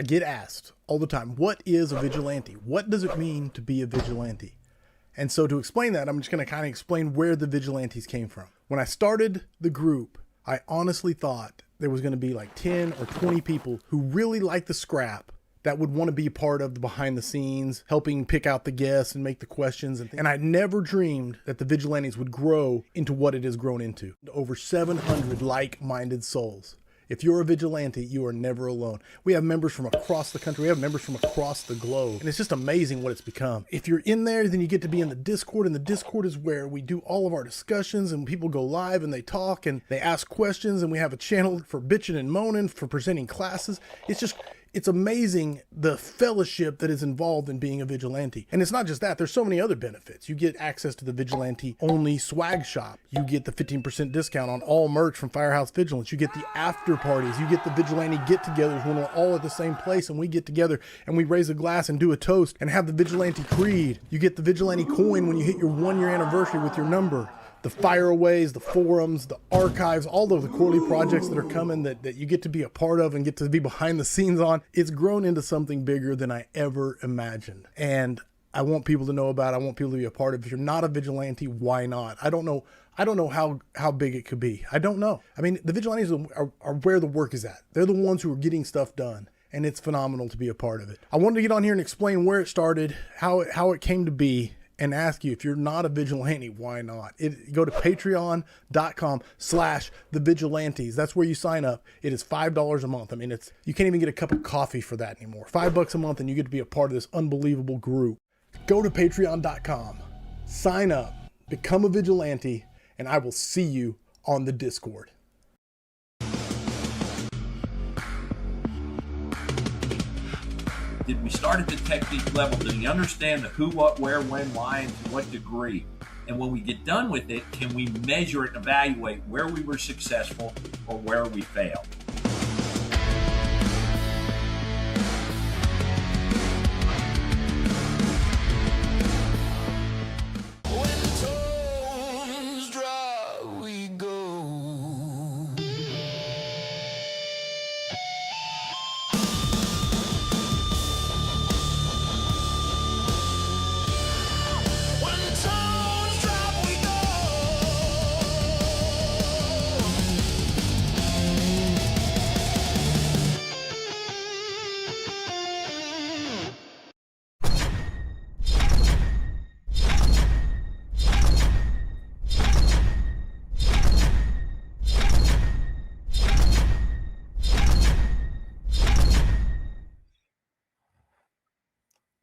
I get asked all the time, what is a vigilante? What does it mean to be a vigilante? And so to explain that, I'm just going to kind of explain where the vigilantes came from. When I started the group, I honestly thought there was going to be like 10 or 20 people who really like the scrap that would want to be a part of the behind the scenes, helping pick out the guests and make the questions. And I never dreamed that the vigilantes would grow into what it has grown into. Over 700 like-minded souls. If you're a vigilante, you are never alone. We have members from across the country. We have members from across the globe. And it's just amazing what it's become. If you're in there, then you get to be in the Discord. And the Discord is where we do all of our discussions and people go live and they talk and they ask questions. And we have a channel for bitching and moaning, for presenting classes. It's amazing the fellowship that is involved in being a vigilante. And it's not just that, there's so many other benefits. You get access to the vigilante only swag shop. You get the 15% discount on all merch from Firehouse Vigilance. You get the after parties. You get the vigilante get-togethers when we're all at the same place and we get together and we raise a glass and do a toast and have the vigilante creed. You get the vigilante coin when you hit your 1-year anniversary with your number. The fireaways, the forums, the archives, all of the quarterly projects that are coming that you get to be a part of and get to be behind the scenes on. It's grown into something bigger than I ever imagined. And I want people to know about it. I want people to be a part of it. If you're not a vigilante, why not? I don't know how big it could be. I don't know. I mean, the vigilantes are where the work is at. They're the ones who are getting stuff done. And it's phenomenal to be a part of it. I wanted to get on here and explain where it started, how it came to be, and ask you, if you're not a vigilante, why not? Go to patreon.com/thevigilantes. That's where you sign up. It is $5 a month. I mean, you can't even get a cup of coffee for that anymore. $5 a month and you get to be a part of this unbelievable group. Go to patreon.com, sign up, become a vigilante, and I will see you on the Discord. Did we start at the technique level? Do you understand the who, what, where, when, why, and to what degree? And when we get done with it, can we measure and evaluate where we were successful or where we failed?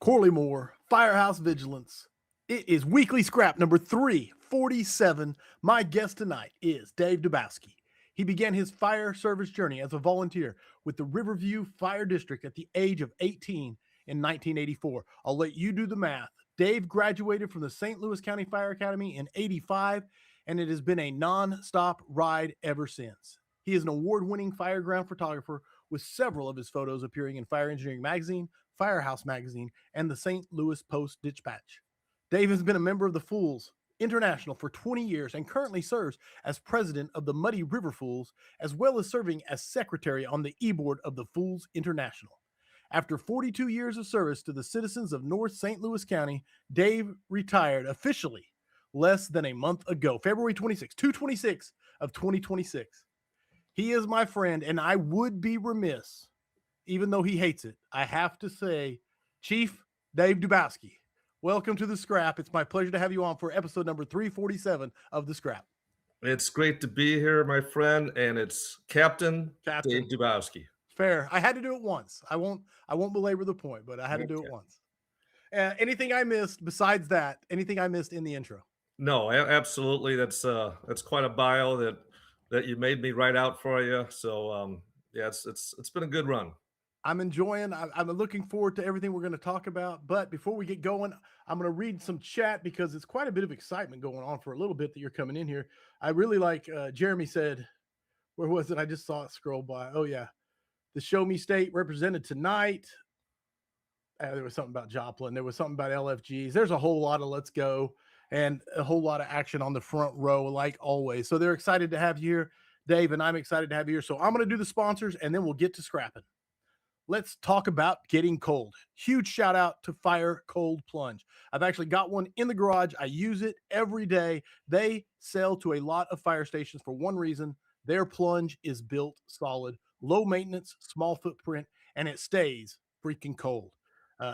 Corley Moore, Firehouse Vigilance. It is weekly scrap number 347. My guest tonight is Dave Dubowski. He began his fire service journey as a volunteer with the Riverview Fire District at the age of 18 in 1984. I'll let you do the math. Dave graduated from the St. Louis County Fire Academy in '85, and it has been a non-stop ride ever since. He is an award-winning fireground photographer with several of his photos appearing in Fire Engineering Magazine, Firehouse Magazine, and the St. Louis Post-Dispatch. Dave has been a member of the Fools International for 20 years and currently serves as president of the Muddy River Fools, as well as serving as secretary on the e-board of the Fools International. After 42 years of service to the citizens of North St. Louis County, Dave retired officially less than a month ago, February 26, 2/26 of 2026. He is my friend, and I would be remiss, even though he hates it, I have to say, Chief Dave Dubowski, welcome to The Scrap. It's my pleasure to have you on for episode number 347 of The Scrap. It's great to be here, my friend, and it's Captain Dave Dubowski. Fair. I had to do it once. I won't belabor the point, but I had to do it once. Anything I missed besides that? Anything I missed in the intro? No, absolutely. That's quite a bio that you made me write out for you. So yeah, it's been a good run. I'm enjoying. I'm looking forward to everything we're going to talk about. But before we get going, I'm going to read some chat because it's quite a bit of excitement going on for a little bit that you're coming in here. I really like Jeremy said, where was it? I just saw it scroll by. Oh yeah, the Show Me State represented tonight. There was something about Joplin. There was something about LFGs. There's a whole lot of let's go and a whole lot of action on the front row, like always. So they're excited to have you here, Dave, and I'm excited to have you here. So I'm going to do the sponsors, and then we'll get to scrapping. let's talk about getting cold. Huge shout out to Fire Cold Plunge. I've actually got one in the garage. I use it every day. They sell to a lot of fire stations for one reason: their plunge is built solid, low maintenance, small footprint, and it stays freaking cold.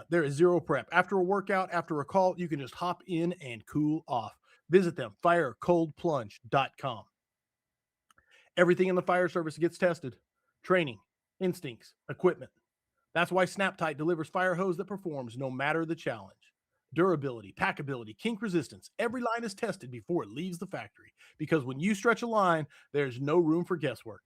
There is zero prep. After a workout, after a call, you can just hop in and cool off. Visit them, firecoldplunge.com. Everything in the fire service gets tested: training, instincts, equipment. That's why Snap-tite delivers fire hose that performs no matter the challenge. Durability, packability, kink resistance. Every line is tested before it leaves the factory, because when you stretch a line, there's no room for guesswork.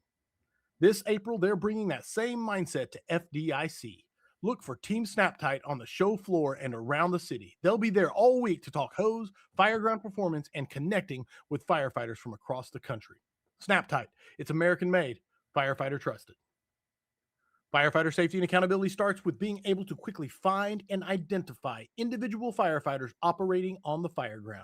This April, they're bringing that same mindset to FDIC. Look for Team Snap-tite on the show floor and around the city. They'll be there all week to talk hose, fireground performance, and connecting with firefighters from across the country. Snap-tite, it's American made, firefighter trusted. Firefighter safety and accountability starts with being able to quickly find and identify individual firefighters operating on the fireground.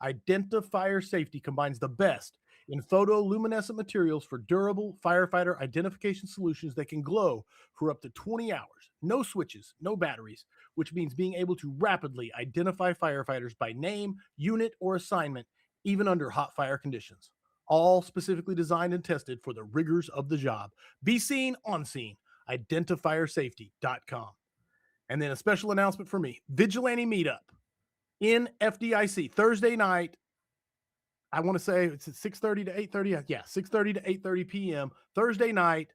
IdentiFire Safety combines the best in photoluminescent materials for durable firefighter identification solutions that can glow for up to 20 hours. No switches, no batteries, which means being able to rapidly identify firefighters by name, unit, or assignment, even under hot fire conditions. All specifically designed and tested for the rigors of the job. Be seen on scene. IdentiFireSafety.com. And then a special announcement for me: Vigilante Meetup in FDIC Thursday night. I want to say it's at 6:30 to 8:30. Yeah, 6:30 to 8:30 p.m. Thursday night.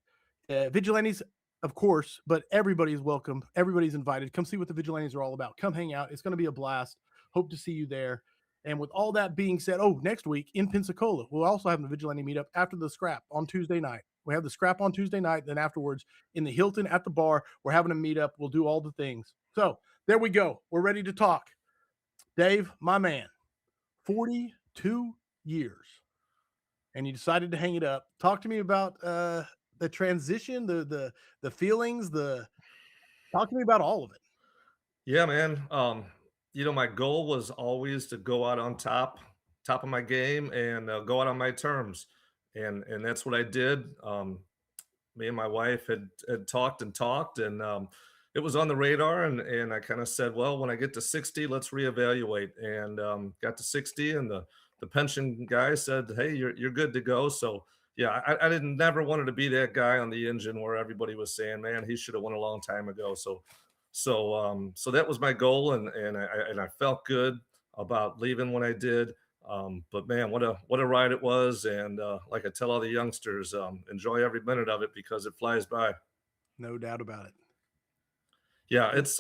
Vigilantes, of course, but everybody's welcome. Everybody's invited. Come see what the Vigilantes are all about. Come hang out. It's going to be a blast. Hope to see you there. And with all that being said, next week in Pensacola, we'll also have the Vigilante Meetup after the scrap on Tuesday night. We have the scrap on Tuesday night. Then afterwards in the Hilton at the bar, we're having a meetup. We'll do all the things. So there we go. We're ready to talk. Dave, my man, 42 years, and you decided to hang it up. Talk to me about the transition, the feelings, talk to me about all of it. Yeah, man. My goal was always to go out on top of my game and go out on my terms, and that's what I did. Me and my wife had talked and talked, and it was on the radar, and I kind of said, well, when I get to 60, let's reevaluate. And got to 60, and the pension guy said, hey, you're good to go. So yeah, I didn't never wanted to be that guy on the engine where everybody was saying, man, he should have won a long time ago. So that was my goal, and I felt good about leaving when I did. But man, what a ride it was, and like I tell all the youngsters, enjoy every minute of it because it flies by. No doubt about it. Yeah, it's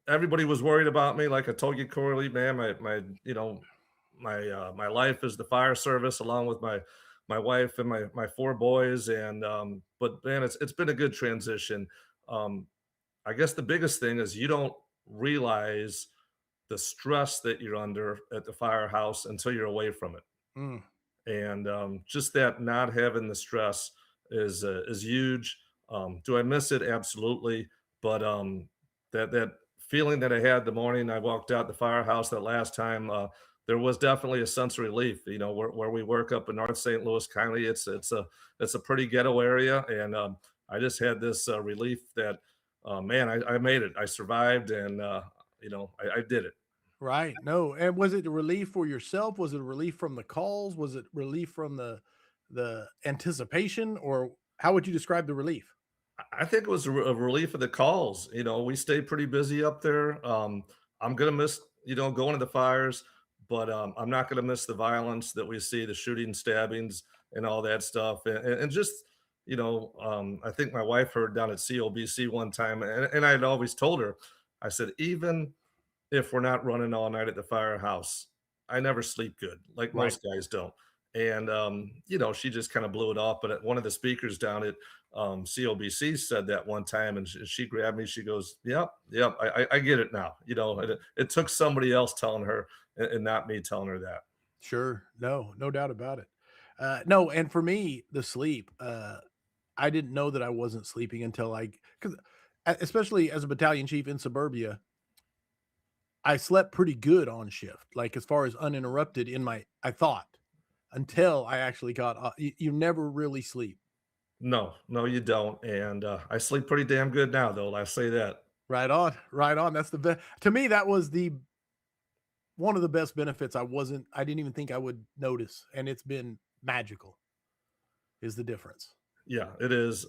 everybody was worried about me. Like I told you, Corley, man, my life is the fire service, along with my wife and my four boys, and but man, it's been a good transition. Um, I guess the biggest thing is you don't realize the stress that you're under at the firehouse until you're away from it. Mm. And just that not having the stress is huge. Do I miss it? Absolutely. But that feeling that I had the morning I walked out the firehouse that last time, there was definitely a sense of relief. Where we work up in North St. Louis County, it's a pretty ghetto area, and I just had this relief that, man, I made it. I survived, and I did it. Right. No. And was it a relief for yourself? Was it a relief from the calls? Was it relief from the anticipation, or how would you describe the relief? I think it was a relief of the calls. We stay pretty busy up there. I'm gonna miss, going to the fires, but I'm not gonna miss the violence that we see, the shooting, stabbings, and all that stuff, and just I think my wife heard down at COBC one time, and I had always told her, I said, even if we're not running all night at the firehouse, I never sleep good, like Right. most guys don't. And she just kind of blew it off. But one of the speakers down at COBC said that one time, and she grabbed me. She goes, "Yep, yep, I get it now." It took somebody else telling her, and not me telling her that. Sure. No doubt about it. No. And for me, the sleep, I didn't know that I wasn't sleeping until because especially as a battalion chief in suburbia, I slept pretty good on shift, like as far as uninterrupted I thought, until I actually got, you never really sleep. No, no, you don't. And I sleep pretty damn good now, though. I say that. Right on, right on. That's the best. To me, that was the one of the best benefits. I didn't even think I would notice, and it's been magical. Is the difference? Yeah, it is.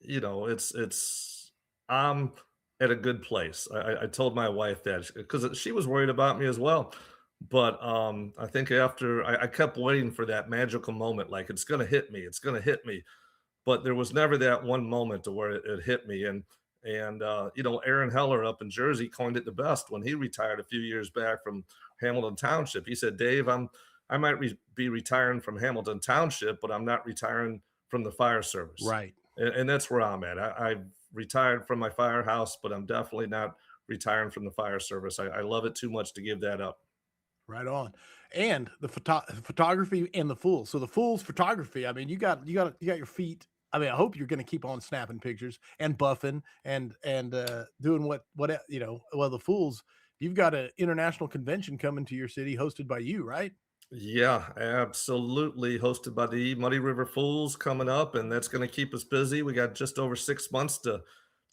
It's I'm at a good place. I told my wife that because she was worried about me as well. But I think after I kept waiting for that magical moment, like it's gonna hit me, it's gonna hit me. But there was never that one moment to where it hit me. And Aaron Heller up in Jersey coined it the best when he retired a few years back from Hamilton Township. He said, "Dave, I might be retiring from Hamilton Township, but I'm not retiring from the fire service." Right. And that's where I'm at. I've retired from my firehouse, but I'm definitely not retiring from the fire service. I love it too much to give that up. Right on. And the photography and the Fools. So the Fools photography, I mean, you got your feet. I mean, I hope you're going to keep on snapping pictures and buffing and doing well, the Fools, you've got an international convention coming to your city hosted by you, right? Yeah, absolutely. Hosted by the Muddy River Fools coming up, and that's going to keep us busy. We got just over 6 months to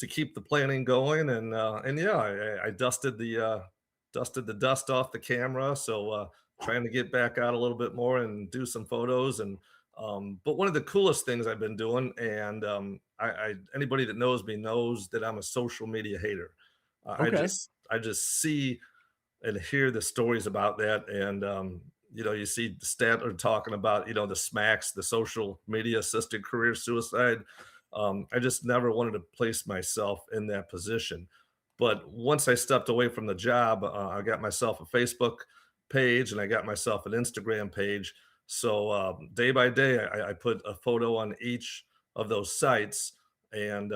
keep the planning going, and yeah, I dusted the dust off the camera, so trying to get back out a little bit more and do some photos. And but one of the coolest things I've been doing, and I anybody that knows me knows that I'm a social media hater. Okay. I just see and hear the stories about that. And you see Statler talking about the smacks, the social media assisted career suicide. I just never wanted to place myself in that position. But once I stepped away from the job, I got myself a Facebook page and I got myself an Instagram page. So day by day, I put a photo on each of those sites, and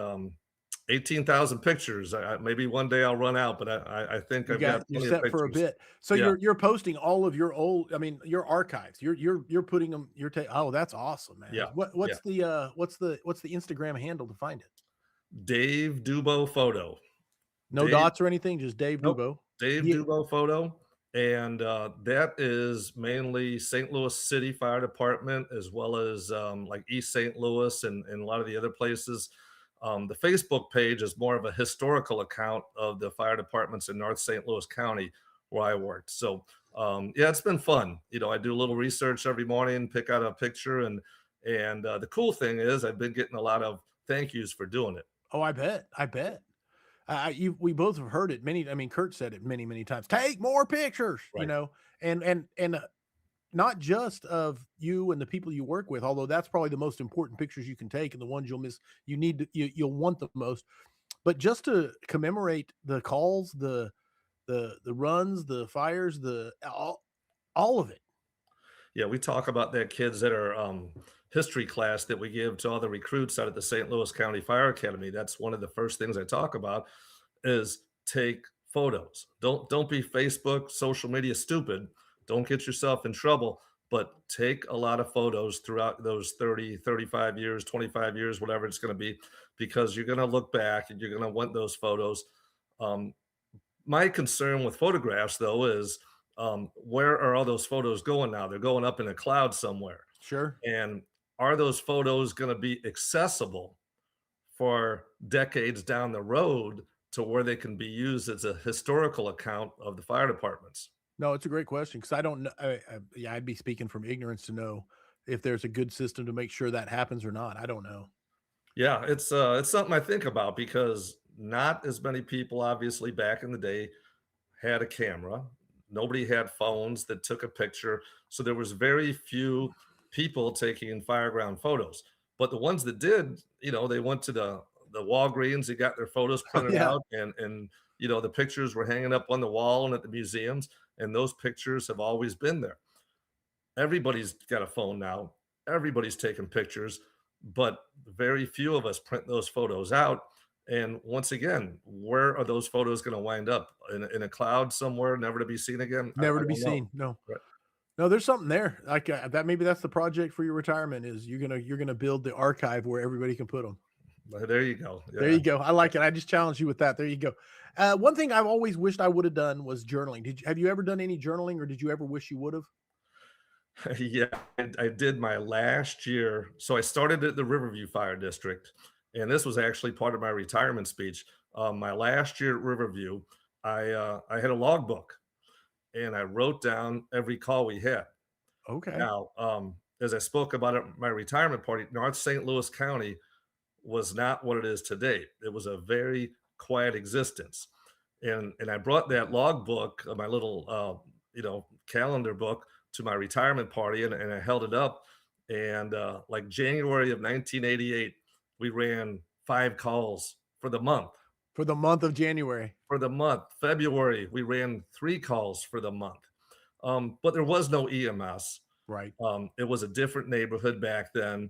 18,000 pictures. Maybe one day I'll run out, but I think I've got You're plenty of set for a pictures. bit. So Yeah, you're posting all of your old, I mean, your archives. You're putting them. Oh, that's awesome, man. yeah, yeah. What's the Instagram handle to find it? Dave Dubo photo. No Dave, dots or anything, just Dave nope. Dubo. Dave Yeah. Dubo photo. And that is mainly St. Louis City Fire Department, as well as like East St. Louis and a lot of the other places. The Facebook page is more of a historical account of the fire departments in North St. Louis County where I worked. So yeah, it's been fun. I do a little research every morning, pick out a picture, and the cool thing is I've been getting a lot of thank yous for doing it. Oh, I bet. I bet. We both have heard it many. I mean, Kurt said it many, many times. Take more pictures, Right. and not just of you and the people you work with, although that's probably the most important pictures you can take and the ones you'll miss. You'll want the most, but just to commemorate the calls, the runs, the fires, the all of it. Yeah, we talk about that kids that are history class that we give to all the recruits out at the St. Louis County Fire Academy. That's one of the first things I talk about is take photos. Don't be Facebook, social media stupid. Don't get yourself in trouble, but take a lot of photos throughout those 30, 35 years, 25 years, whatever it's going to be, because you're going to look back and you're going to want those photos. Um, my concern with photographs, though, is where are all those photos going now? They're going up in a cloud somewhere. Sure. And are those photos going to be accessible for decades down the road to where they can be used as a historical account of the fire departments? No, it's a great question because I don't know. Yeah, I'd be speaking from ignorance to know if there's a good system to make sure that happens or not. I don't know. Yeah, it's something I think about because not as many people, obviously, back in the day had a camera. Nobody had phones that took a picture. So there was very few people taking fireground photos. But the ones that did, they went to the Walgreens, they got their photos Oh, printed yeah. out, and the pictures were hanging up on the wall and at the museums, and those pictures have always been there. Everybody's got a phone now. Everybody's taking pictures, but very few of us print those photos out. And once again, where are those photos going to wind up? In a cloud somewhere, never to be seen again? I Never to be don't know. seen. No. Right. No, there's something there. Like that. Maybe that's the project for your retirement. Is you're gonna build the archive where everybody can put them. But there you go. There Yeah. you go. I like it. I just challenged you with that. There you go. One thing I've always wished I would have done was journaling. Have you ever done any journaling, or did you ever wish you would have? Yeah, I did my last year. So I started at the Riverview Fire District, and this was actually part of my retirement speech. My last year at Riverview, I had a logbook and I wrote down every call we had. Okay. Now, as I spoke about at my retirement party, North St. Louis County was not what it is today. It was a very quiet existence. And I brought that logbook, my little calendar book to my retirement party and I held it up. And like January of 1988, we ran 5 calls for the month. For the month of January. For the month. February, we ran 3 calls for the month. But there was no EMS. Right. It was a different neighborhood back then.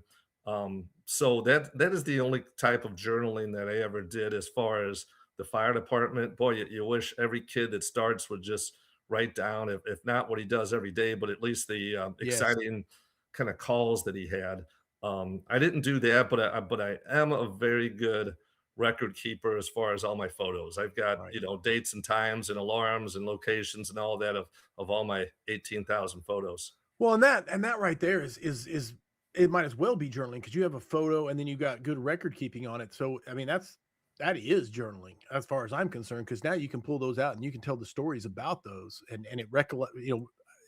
So that is the only type of journaling that I ever did as far as the fire department. Boy, you wish every kid that starts would just write down, if not what he does every day, but at least the Yes. exciting kind of calls that he had. I didn't do that, but I am a very good record keeper as far as all my photos. I've got Right. dates and times and alarms and locations and all that of all my 18,000 photos. Well, and that right there is it might as well be journaling because you have a photo and then you got good record keeping on it. So I mean that is journaling as far as I'm concerned, because now you can pull those out and you can tell the stories about those and it recollect,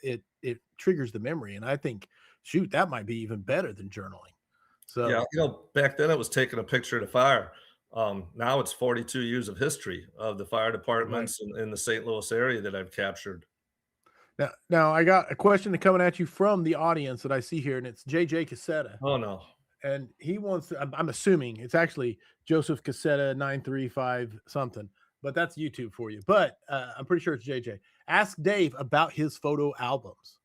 it triggers the memory. And I think, shoot, that might be even better than journaling. Yeah, So back then it was taking a picture to fire. Now it's 42 years of history of the fire right. departments in the St. Louis area that I've captured. Now I got a question coming at you from the audience that I see here, and it's JJ Cassetta. Oh no. And he wants to, I'm assuming it's actually Joseph Cassetta 935 something, but that's YouTube for you. But I'm pretty sure it's JJ. Ask Dave about his photo albums.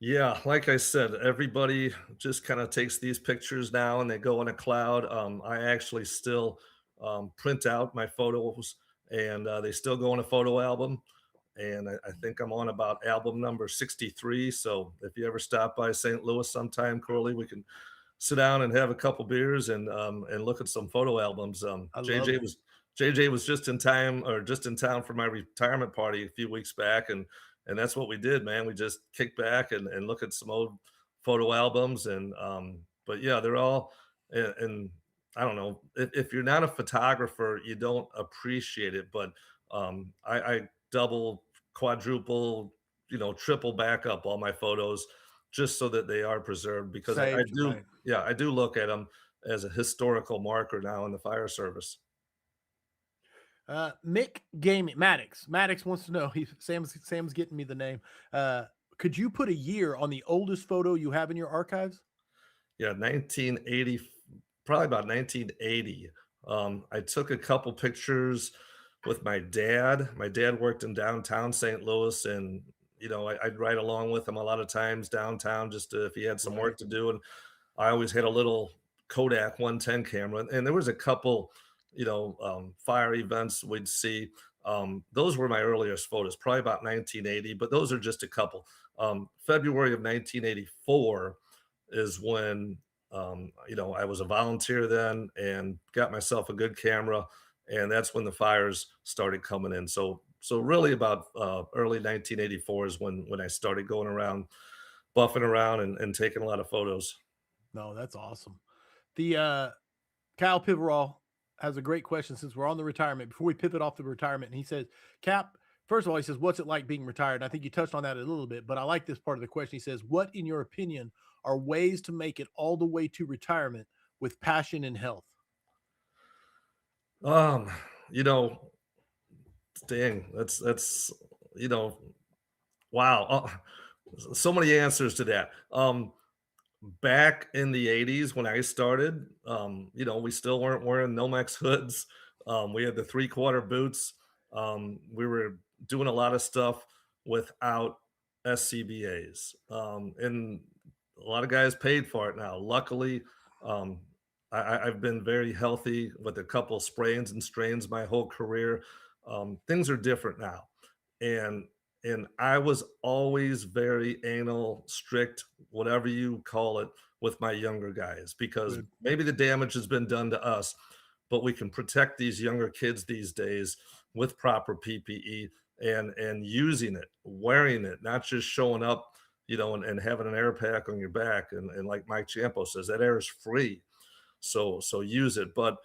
Yeah, like I said, everybody just kind of takes these pictures now and they go in a cloud. I actually still print out my photos and they still go in a photo album. And I think I'm on about album number 63. So if you ever stop by St. Louis sometime, Curly, we can sit down and have a couple beers and look at some photo albums. I love it. JJ was just in time or just in town for my retirement party a few weeks back, and that's what we did, man. We just kicked back and look at some old photo albums, and but yeah, they're all and I don't know if you're not a photographer, you don't appreciate it, but I double, quadruple, triple back up all my photos just so that they are preserved because I Saved, do, right. yeah, I do look at them as a historical marker now in the fire service. Mick Gaming Maddox wants to know. Sam's getting me the name. Could you put a year on the oldest photo you have in your archives? Yeah, 1980, probably about 1980. I took a couple pictures with my dad. My dad worked in downtown St. Louis, and I'd ride along with him a lot of times downtown just if he had some Right. work to do. And I always had a little Kodak 110 camera, and there was a couple, fire events we'd see. Those were my earliest photos, probably about 1980, but those are just a couple. February of 1984 is when I was a volunteer then and got myself a good camera, and that's when the fires started coming in. So really about early 1984 is when I started going around, buffing around and taking a lot of photos. No, that's awesome. The Kyle Piverall has a great question since we're on the retirement. Before we pivot off the retirement, and he says, Cap, first of all, he says, what's it like being retired? And I think you touched on that a little bit, but I like this part of the question. He says, what, in your opinion, are ways to make it all the way to retirement with passion and health? Um, you know, dang, that's you know, wow. So many answers to that. Back in the 80s when I started, we still weren't wearing Nomex hoods. We had the three-quarter boots. We were doing a lot of stuff without SCBAs. And a lot of guys paid for it now. Luckily, um, I've been very healthy with a couple sprains and strains my whole career. Things are different now. And I was always very anal, strict, whatever you call it, with my younger guys because Good. maybe the damage has been done to us, but we can protect these younger kids these days with proper PPE and using it, wearing it, not just showing up, and having an air pack on your back. And like Mike Champo says, that air is free. So use it. But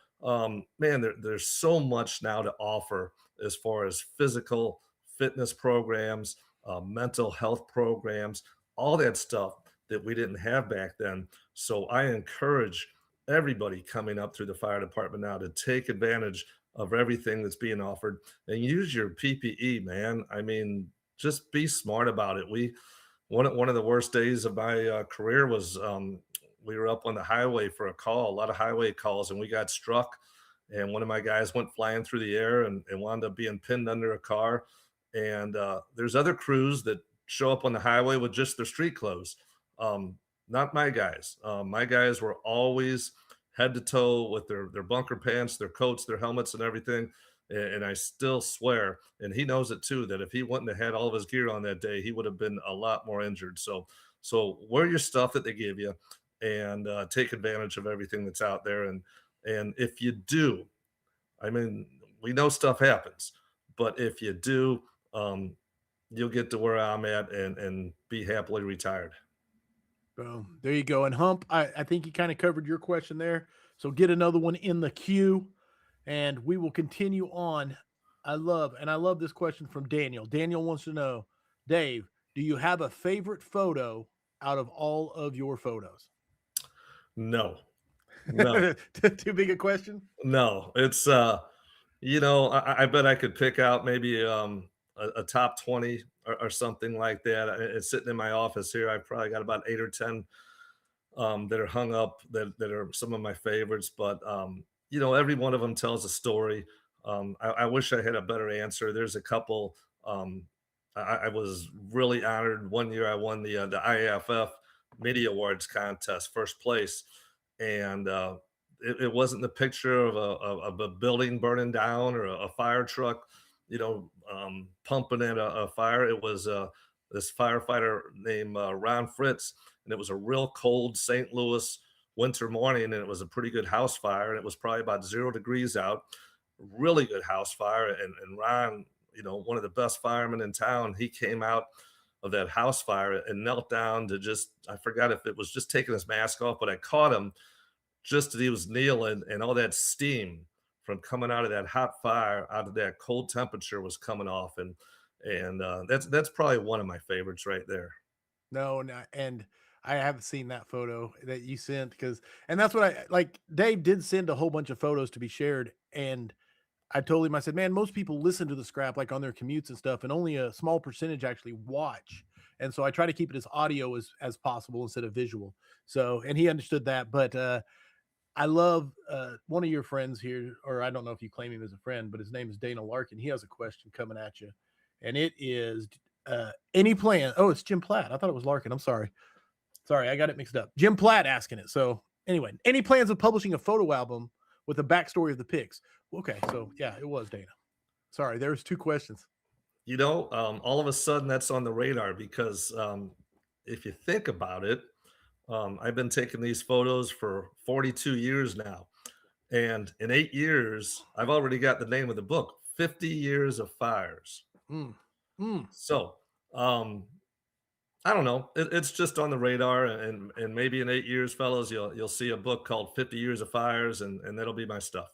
man, there's so much now to offer as far as physical fitness programs, mental health programs, all that stuff that we didn't have back then. So I encourage everybody coming up through the fire department now to take advantage of everything that's being offered and use your PPE, man. I mean, just be smart about it. One of the worst days of my career was we were up on the highway for a call, a lot of highway calls, and we got struck. And one of my guys went flying through the air and wound up being pinned under a car. And there's other crews that show up on the highway with just their street clothes. Not my guys. My guys were always head to toe with their bunker pants, their coats, their helmets, and everything. And I still swear, and he knows it too, that if he wouldn't have had all of his gear on that day, he would have been a lot more injured. So wear your stuff that they give you, and take advantage of everything that's out there. And if you do, I mean, we know stuff happens, but if you do, you'll get to where I'm at and be happily retired. Boom. There you go. And Hump, I think you kind of covered your question there. So get another one in the queue and we will continue on. I love this question from Daniel. Daniel wants to know, Dave, do you have a favorite photo out of all of your photos? No, no, Too big a question? no. It's I bet I could pick out maybe a top 20 or something like that. It's sitting in my office here. I've probably got about 8 or 10 that are hung up that are some of my favorites. But every one of them tells a story. I wish I had a better answer. There's a couple. I was really honored. One year I won the IAFF Media Awards contest, first place, and it wasn't the picture of a building burning down or a fire truck, pumping at a fire. It was this firefighter named Ron Fritz, and it was a real cold St. Louis winter morning, and it was a pretty good house fire, and it was probably about 0 degrees out. Really good house fire, and Ron, one of the best firemen in town, he came out of that house fire and knelt down to I forgot if it was just taking his mask off, but I caught him just as he was kneeling, and all that steam from coming out of that hot fire, out of that cold temperature was coming off. And that's probably one of my favorites right there. No, and I haven't seen that photo that you sent and that's what I like. Dave did send a whole bunch of photos to be shared, and I told him, I said, man, most people listen to the scrap like on their commutes and stuff, and only a small percentage actually watch. And so I try to keep it as audio as possible instead of visual. So, and he understood that. But I love one of your friends here, or I don't know if you claim him as a friend, but his name is Dana Larkin. He has a question coming at you. And it is any plan? Oh, it's Jim Platt. I thought it was Larkin. I'm sorry. Sorry, I got it mixed up. Jim Platt asking it. So anyway, any plans of publishing a photo album with a backstory of the pics? Okay, so yeah, it was Dana. Sorry, there's 2 questions. All of a sudden that's on the radar because if you think about it, I've been taking these photos for 42 years now. And in 8 years, I've already got the name of the book, 50 Years of Fires. So I don't know. It's just on the radar, and maybe in 8 years, fellas, you'll see a book called 50 Years of Fires, and that'll be my stuff.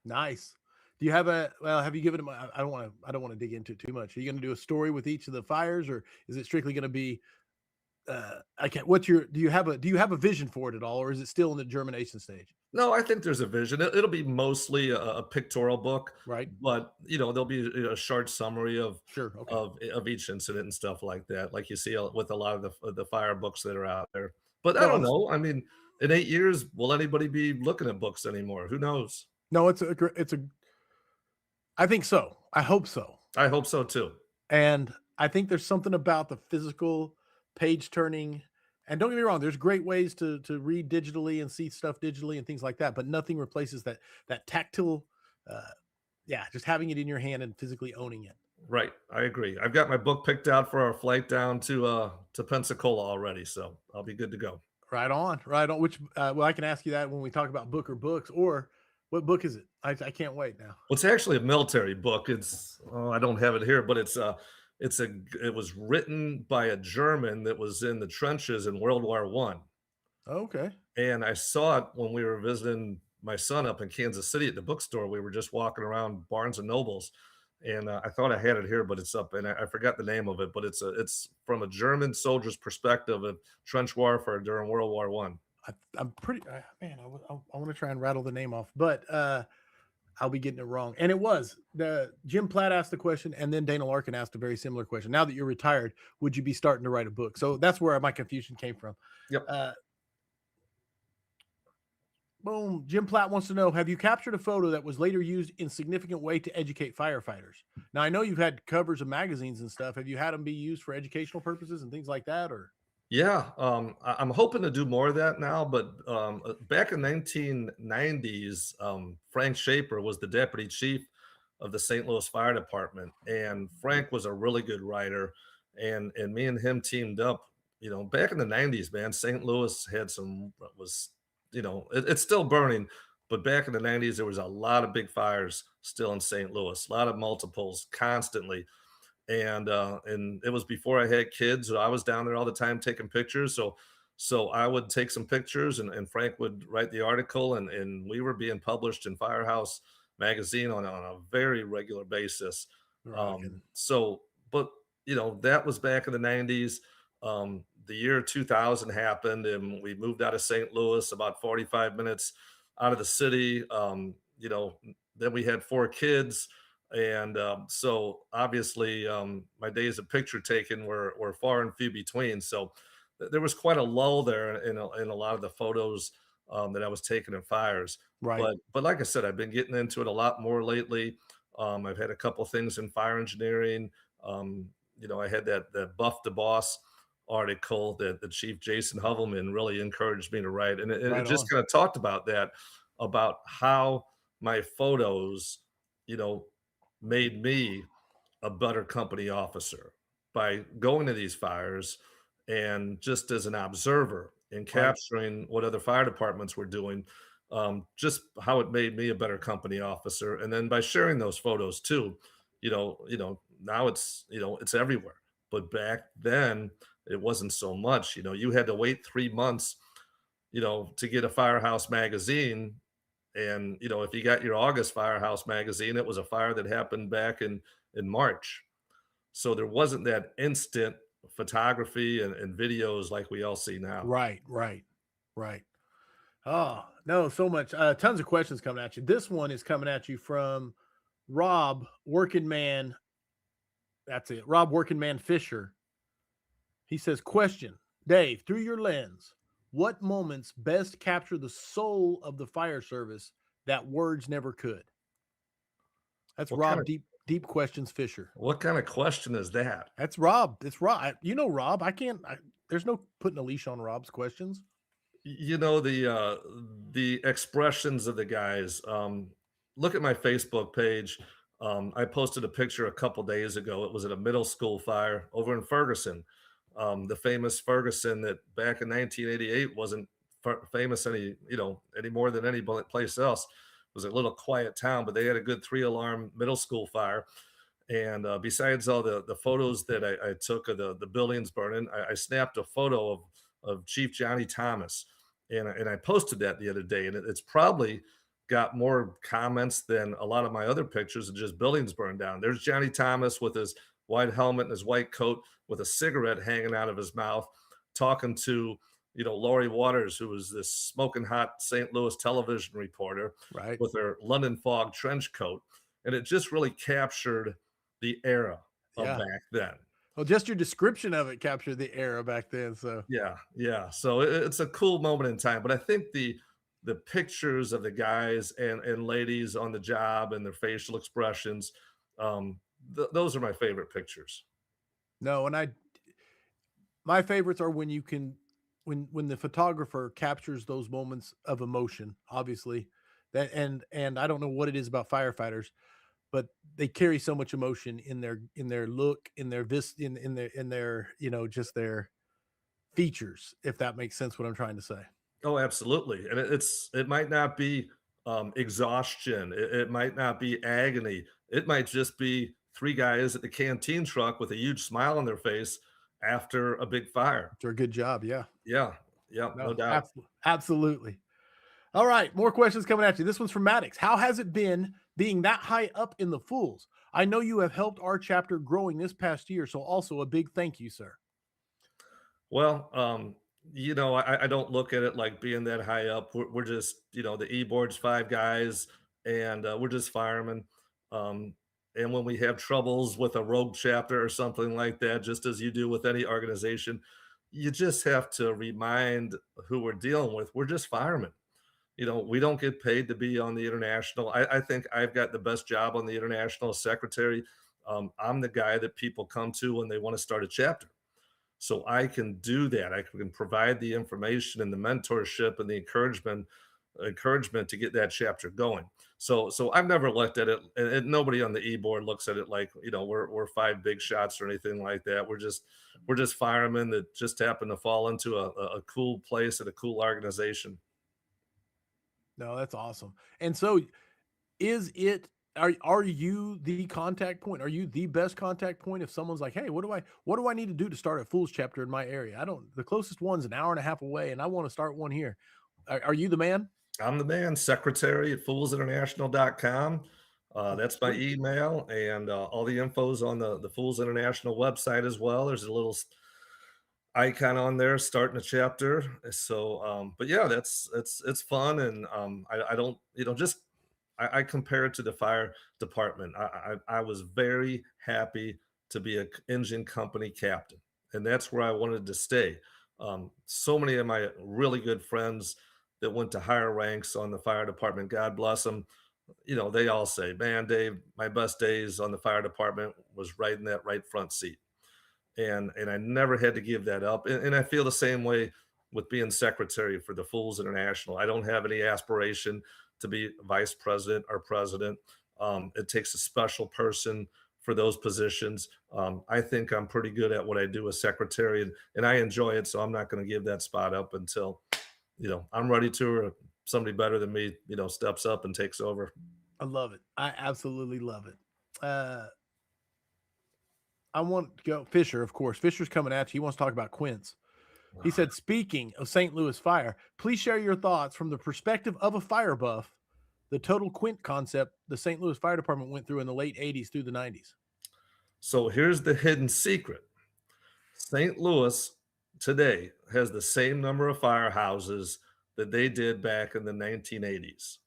Nice. Do you have have you given him, I don't want to dig into it too much. Are you going to do a story with each of the fires, or is it strictly going to be, do you have a vision for it at all, or is it still in the germination stage? No, I think there's a vision. It'll be mostly a pictorial book, Right. but there'll be a short summary of Sure. Okay. of each incident and stuff like that, like you see with a lot of the fire books that are out there. But I No, don't know. I mean, in 8 years, will anybody be looking at books anymore? Who knows? No, I think so. I hope so. I hope so too. And I think there's something about the physical page turning. And don't get me wrong, there's great ways to read digitally and see stuff digitally and things like that, but nothing replaces that tactile, just having it in your hand and physically owning it. Right, I agree. I've got my book picked out for our flight down to Pensacola already, so I'll be good to go. Right on, right on. Which, I can ask you that when we talk about book or books, or what book is it? I can't wait now. Well, it's actually a military book. I don't have it here, but it's it was written by a German that was in the trenches in World War One, Okay. and I saw it when we were visiting my son up in Kansas City at the bookstore. We were just walking around Barnes and Nobles, and I thought I had it here, but it's up, and I forgot the name of it. But it's from a German soldier's perspective of trench warfare during World War One. I'm pretty man. I want to try and rattle the name off, but I'll be getting it wrong. And it was the Jim Platt asked the question, and then Dana Larkin asked a very similar question. Now that you're retired, would you be starting to write a book? So that's where my confusion came from. Yep. Boom. Jim Platt wants to know, have you captured a photo that was later used in significant way to educate firefighters? Now, I know you've had covers of magazines and stuff. Have you had them be used for educational purposes and things like that? Or Yeah, I'm hoping to do more of that now, but back in 1990s, Frank Shaper was the deputy chief of the St. Louis Fire Department, and Frank was a really good writer, and me and him teamed up. Back in the 90s, man, St. Louis had some was, it's still burning, but back in the 90s, there was a lot of big fires still in St. Louis, a lot of multiples constantly, and it was before I had kids. So I was down there all the time taking pictures. So I would take some pictures, and Frank would write the article, and we were being published in Firehouse magazine on a very regular basis. rocking? So, but that was back in the 90s. The year 2000 happened, and we moved out of St. Louis, about 45 minutes out of the city. Then we had 4 kids, and so obviously my days of picture taking were far and few between. So there was quite a lull there in a lot of the photos that I was taking in fires. Right. But like I said, I've been getting into it a lot more lately. I've had a couple things in fire engineering. I had that Buff the Boss article that the chief Jason Hovelman really encouraged me to write, and it Right just on. kind of talked about that, about how my photos, you know, made me a better company officer by going to these fires and just as an observer and Right. capturing what other fire departments were doing, just how it made me a better company officer. And then by sharing those photos too, now it's everywhere. But back then it wasn't so much. You had to wait 3 months, to get a Firehouse magazine. And if you got your August Firehouse magazine, it was a fire that happened back in March. So there wasn't that instant photography and videos like we all see now. Right. Right. Right. Oh, no, so much. Tons of questions coming at you. This one is coming at you from Rob Working Man. That's it. Rob Working Man Fisher. He says, question, Dave, through your lens, what moments best capture the soul of the fire service that words never could? That's What kind Rob of Deep Questions Fisher. what kind of question is that? That's Rob. It's Rob. You know Rob. There's no putting a leash on Rob's questions. The expressions of the guys. Look at my Facebook page. I posted a picture a couple days ago. It was at a middle school fire over in Ferguson. The famous Ferguson that back in 1988 wasn't famous any more than any place else. It was a little quiet town, but they had a good 3 alarm middle school fire. And besides all the photos that I took of the buildings burning, I snapped a photo of Chief Johnny Thomas, and I posted that the other day, and it's probably got more comments than a lot of my other pictures of just buildings burned down. There's Johnny Thomas with his white helmet and his white coat with a cigarette hanging out of his mouth, talking to Lori Waters, who was this smoking hot St. Louis television reporter Right. with her London fog trench coat, and it just really captured the era of Yeah. back then. Well, just your description of it captured the era back then. So Yeah, yeah. So it's a cool moment in time. But I think the pictures of the guys and ladies on the job and their facial expressions, those are my favorite pictures. no, and my favorites are when you can when the photographer captures those moments of emotion, obviously. That and I don't know what it is about firefighters, but they carry so much emotion in their look, in their in their just their features, if that makes sense what I'm trying to say. Oh, absolutely. And it might not be exhaustion. It might not be agony. It might just be three guys at the canteen truck with a huge smile on their face after a big fire. It's a good job. Yeah. Yeah, yeah, no No, doubt. absolutely. All right, more questions coming at you. This one's from Maddox. How has it been being that high up in the Fools? I know you have helped our chapter growing this past year, so also a big thank you, sir. Well, I don't look at it like being that high up. We're just, the e-board's five guys, and we're just firemen. Um, and when we have troubles with a rogue chapter or something like that, just as you do with any organization, you just have to remind who we're dealing with. We're just firemen. We don't get paid to be on the international. I think I've got the best job on the international secretary. I'm the guy that people come to when they want to start a chapter. So I can do that. I can provide the information and the mentorship and the encouragement to get that chapter going. So I've never looked at it, and nobody on the e-board looks at it like, we're five big shots or anything like that. We're just firemen that just happen to fall into a cool place and a cool organization. No, that's awesome. And so are you the contact point? Are you the best contact point if someone's like, hey, what do I need to do to start a Fools chapter in my area? The closest one's an hour and a half away and I want to start one here. Are you the man? I'm the man, secretary at foolsinternational.com. That's my email, and all the info's on the Fools International website as well. There's a little icon on there starting a chapter. So, but yeah, it's fun, and I don't, just I compare it to the fire department. I was very happy to be an engine company captain, and that's where I wanted to stay. So many of my really good friends that went to higher ranks on the fire department, God bless them, they all say, man, Dave, my best days on the fire department was riding that right front seat. And I never had to give that up. And I feel the same way with being secretary for the Fools International. I don't have any aspiration to be vice president or president. It takes a special person for those positions. I think I'm pretty good at what I do as secretary, and I enjoy it. So I'm not going to give that spot up until, I'm ready to, or somebody better than me, steps up and takes over. I love it. I absolutely love it. I want to go Fisher, of course. Fisher's coming at you. He wants to talk about Quince. He said, speaking of St. Louis fire, please share your thoughts from the perspective of a fire buff, the total Quint concept the St. Louis Fire Department went through in the late 80s through the 90s. So here's the hidden secret. St. Louis today has the same number of firehouses that they did back in the 1980s.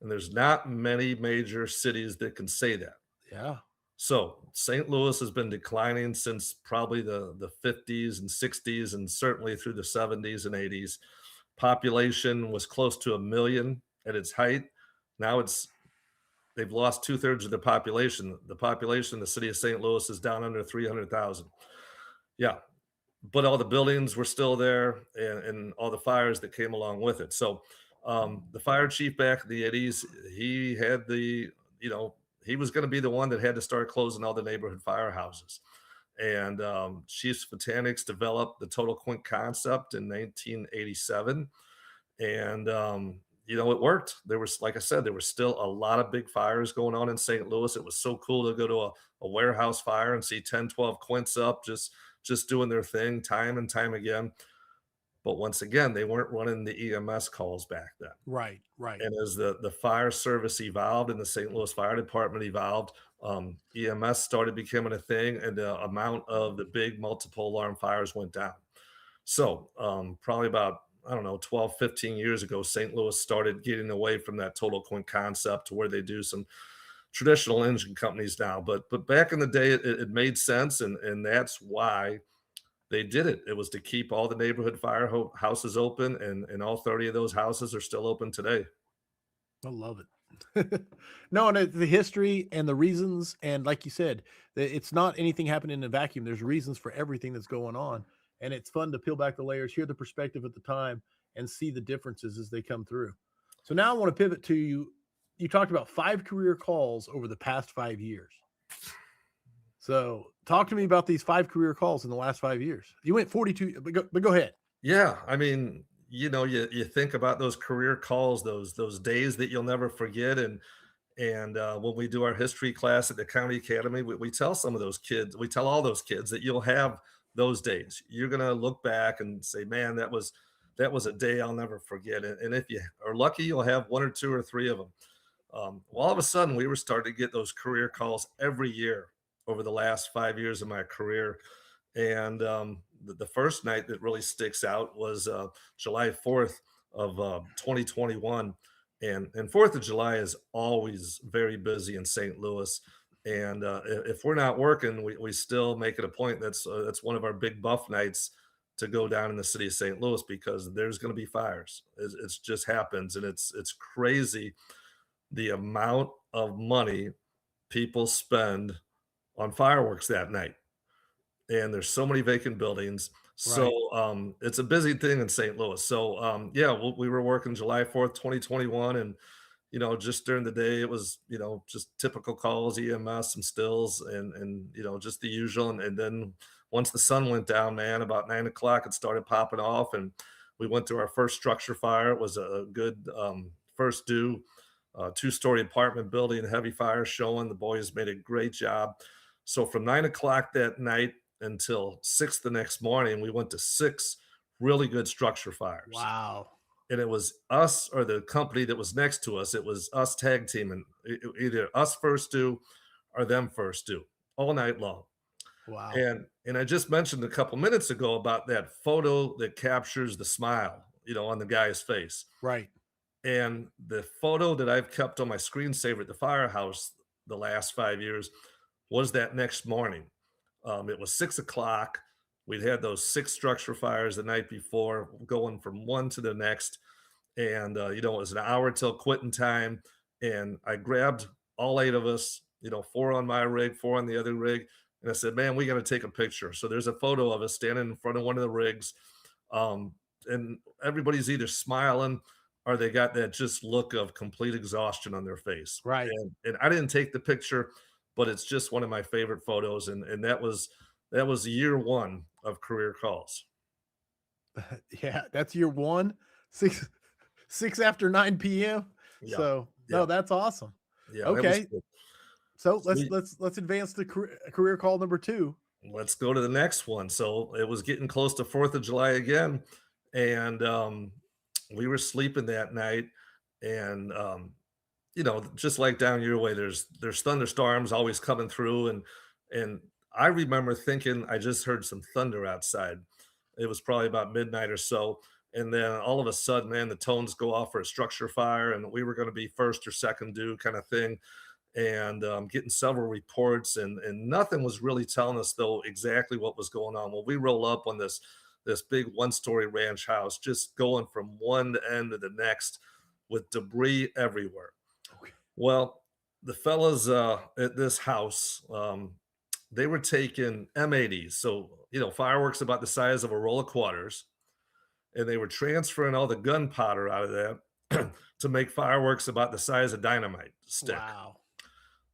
And there's not many major cities that can say that. Yeah. So St. Louis has been declining since probably the 50s and 60s, and certainly through the 70s and 80s. Population was close to 1 million at its height. Now they've lost 2/3 of their population. The population in the city of St. Louis is down under 300,000. Yeah, but all the buildings were still there, and all the fires that came along with it. So the fire chief back in the 80s, he had he was going to be the one that had to start closing all the neighborhood firehouses. And Chiefs Botanics developed the total Quint concept in 1987. And, it worked. There was, like I said, there was still a lot of big fires going on in St. Louis. It was so cool to go to a warehouse fire and see 10, 12 Quints up, just doing their thing time and time again. But once again, they weren't running the EMS calls back then. Right. And as the fire service evolved and the St. Louis Fire Department evolved, EMS started becoming a thing, and the amount of the big multiple alarm fires went down. So probably about, 12, 15 years ago, St. Louis started getting away from that total Quint concept to where they do some traditional engine companies now. But back in the day, it made sense, and that's why they did it. It was to keep all the neighborhood houses open, and all 30 of those houses are still open today. I love it. No, and the history and the reasons, and like you said, it's not anything happening in a vacuum. There's reasons for everything that's going on, and it's fun to peel back the layers, hear the perspective at the time, and see the differences as they come through. So now I want to pivot to you. You talked about 5 career calls over the past 5 years. So talk to me about these 5 career calls in the last 5 years. You went 42, but go ahead. Yeah. I mean, you think about those career calls, those days that you'll never forget. And And when we do our history class at the county academy, we tell some of those kids, we tell all those kids that you'll have those days. You're gonna look back and say, "Man, that was a day I'll never forget." And if you are lucky, you'll have one or two or three of them. Well, all of a sudden, we were starting to get those career calls every year over the last 5 years of my career. And the first night that really sticks out was July 4th of 2021. And 4th of July is always very busy in St. Louis. And if we're not working, we still make it a point. That's one of our big buff nights to go down in the city of St. Louis because there's going to be fires. It's just happens, and it's crazy the amount of money people spend on fireworks that night. And there's so many vacant buildings. So Right. it's a busy thing in St. Louis. So yeah, we were working July 4th, 2021, and just during the day it was just typical calls, EMS, some stills, and just the usual. And then once the sun went down, man, about 9 o'clock, it started popping off, and we went to our first structure fire. It was a good first due. Two-story apartment building, heavy fire showing. The boys made a great job. So from 9 o'clock that night until 6 the next morning, we went to 6 really good structure fires. Wow. And it was us or the company that was next to us. It was us tag teaming, either us first due or them first due all night long. Wow. And I just mentioned a couple minutes ago about that photo that captures the smile, on the guy's face. Right. And the photo that I've kept on my screensaver at the firehouse the last 5 years was that next morning. It was 6 o'clock. We'd had those 6 structure fires the night before, going from one to the next. And, it was an hour till quitting time. And I grabbed all 8 of us, 4 on my rig, 4 on the other rig. And I said, man, we got to take a picture. So there's a photo of us standing in front of one of the rigs. And everybody's either smiling or they got that just look of complete exhaustion on their face. Right. And I didn't take the picture, but it's just one of my favorite photos. And that was year one of career calls. Yeah, that's year one. 6 after 9 p.m. Yeah. So Yeah. no, that's awesome. Yeah. that was Okay. good. So Sweet. let's advance to career call number 2. Let's go to the next one. So it was getting close to 4th of July again. And we were sleeping that night. And just like down your way, there's thunderstorms always coming through. And I remember thinking I just heard some thunder outside. It was probably about midnight or so. And then all of a sudden, man, the tones go off for a structure fire, and we were going to be first or second due kind of thing. And getting several reports, and nothing was really telling us though exactly what was going on. Well, we roll up on this big 1-story ranch house, just going from one end to the next with debris everywhere. Okay. Well, the fellas at this house, they were taking M80s, so fireworks about the size of a roll of quarters, and they were transferring all the gunpowder out of that to make fireworks about the size of dynamite stick. Wow.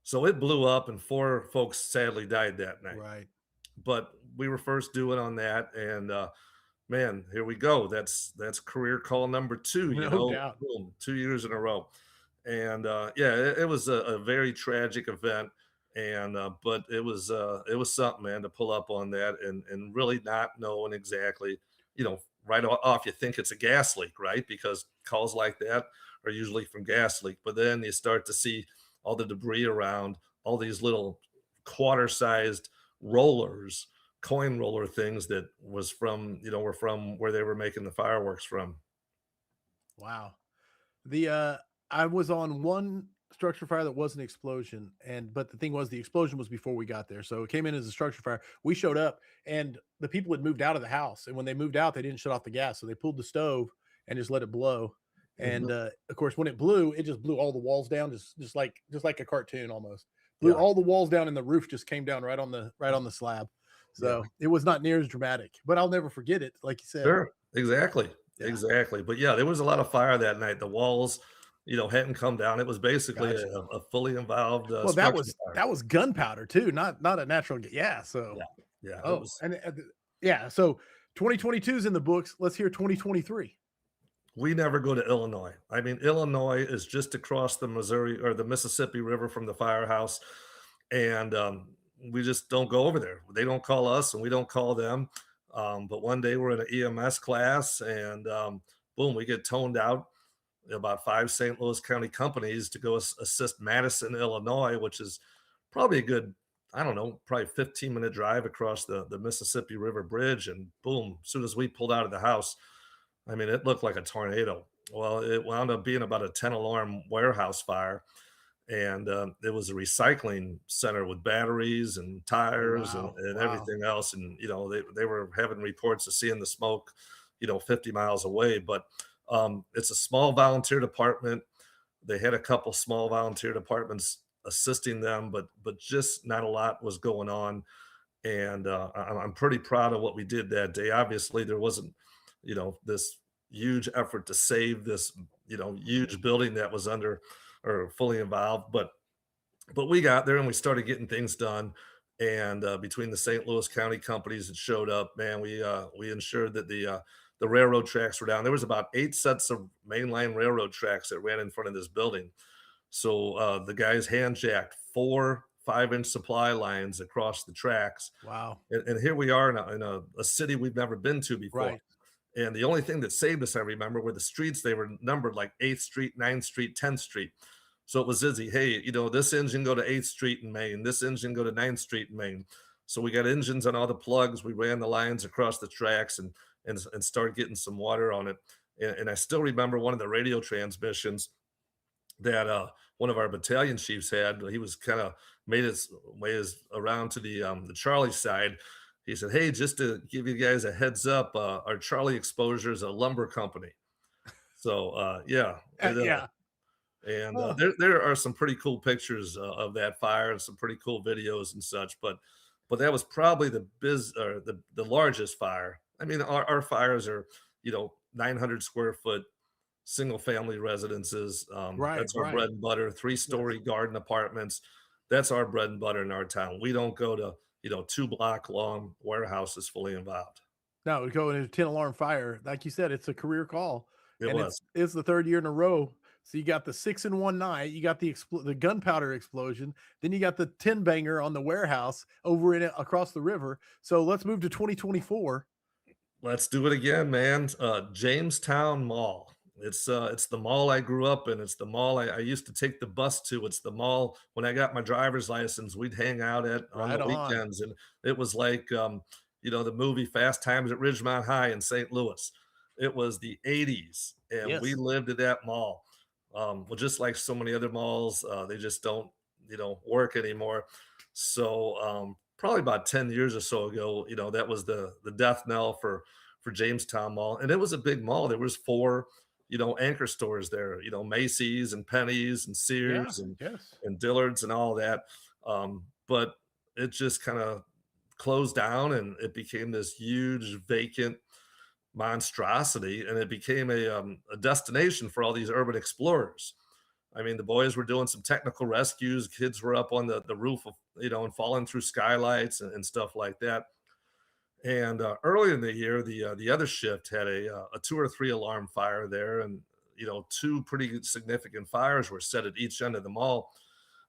So it blew up, and 4 folks sadly died that night. Right. But we were first doing on that, and man, here we go. That's career call number 2. No doubt. Boom, 2 years in a row. And yeah, it was a very tragic event, and but it was something, man, to pull up on that and really not knowing exactly, right off you think it's a gas leak, right? Because calls like that are usually from gas leak, but then you start to see all the debris around, all these little quarter-sized rollers, coin roller things that was from, were from where they were making the fireworks from. Wow. I was on one structure fire that was an explosion, but the thing was the explosion was before we got there. So it came in as a structure fire. We showed up and the people had moved out of the house. And when they moved out, they didn't shut off the gas. So they pulled the stove and just let it blow. And Mhm. of course, when it blew, it just blew all the walls down, just like a cartoon almost. Blew Yeah. all the walls down, and the roof just came down right on the slab. So it was not near as dramatic, but I'll never forget it. Like you said. Sure. Exactly. Yeah. Exactly. But yeah, there was a lot of fire that night. The walls, hadn't come down. It was basically Gotcha. a fully involved Well, structure fire. that was gunpowder too, not a natural gas. Yeah. So Yeah. Yeah. It oh, was and yeah. So 2022 is in the books. Let's hear 2023. We never go to Illinois. I mean, Illinois is just across the Missouri or the Mississippi River from the firehouse, and we just don't go over there. They don't call us, and we don't call them. But one day we're in an EMS class, and boom, we get toned out about 5 St. Louis County companies to go assist Madison, Illinois, which is probably a good, I don't know, probably 15-minute drive across the Mississippi River Bridge. And boom, as soon as we pulled out of the house, I mean, it looked like a tornado. Well, it wound up being about a 10 alarm warehouse fire. And it was a recycling center with batteries and tires Wow. and Wow. everything else. And, they were having reports of seeing the smoke, 50 miles away. But it's a small volunteer department. They had a couple small volunteer departments assisting them, but just not a lot was going on. And I'm pretty proud of what we did that day. Obviously, there wasn't, this huge effort to save this, huge building that was under or fully involved, but we got there and we started getting things done. And between the St. Louis County companies that showed up, man, we ensured that the railroad tracks were down. There was about 8 sets of mainline railroad tracks that ran in front of this building. So the guys hand jacked 4 5-inch supply lines across the tracks, Wow. and here we are in a city we've never been to before. Right. And the only thing that saved us, I remember, were the streets. They were numbered like 8th Street, 9th Street, 10th Street. So it was Izzy, hey, this engine go to 8th Street in Maine, this engine go to 9th Street in Maine. So we got engines on all the plugs. We ran the lines across the tracks and started getting some water on it. And I still remember one of the radio transmissions that one of our battalion chiefs had. He was kind of made his way around to the Charlie side. He said, "Hey, just to give you guys a heads up, our Charlie exposure is a lumber company." So yeah, Yeah. and Huh. there are some pretty cool pictures of that fire and some pretty cool videos and such. But that was probably the largest fire. I mean, our fires are 900 square foot single family residences. Right. That's our Right. bread and butter. Yes. 3-story garden apartments. That's our bread and butter in our town. We don't go to 2 block long warehouses fully involved. No, we go into 10 alarm fire. Like you said, it's a career call, It and was. it's the 3rd year in a row. So you got the 6 in one night, you got the gunpowder explosion, then you got the 10 banger on the warehouse over in across the river. So let's move to 2024. Let's do it again, man. Jamestown Mall. It's the mall I grew up in. It's the mall I used to take the bus to. It's the mall when I got my driver's license, we'd hang out at on Right the on. weekends, and it was like the movie Fast Times at Ridgemont High in St. Louis. It was the 80s, and we Yes. lived at that mall. Well, just like so many other malls, they just don't work anymore. So probably about 10 years or so ago, that was the death knell for Jamestown Mall. And it was a big mall. There was 4, anchor stores there, Macy's and Penny's and Yeah. Sears Yes. and Dillard's and all that. But it just kind of closed down and it became this huge vacant monstrosity, and it became a destination for all these urban explorers. I mean, the boys were doing some technical rescues. Kids were up on the roof of, and falling through skylights and stuff like that. And earlier in the year, the other shift had a 2 or 3 alarm fire there, and 2 pretty significant fires were set at each end of the mall.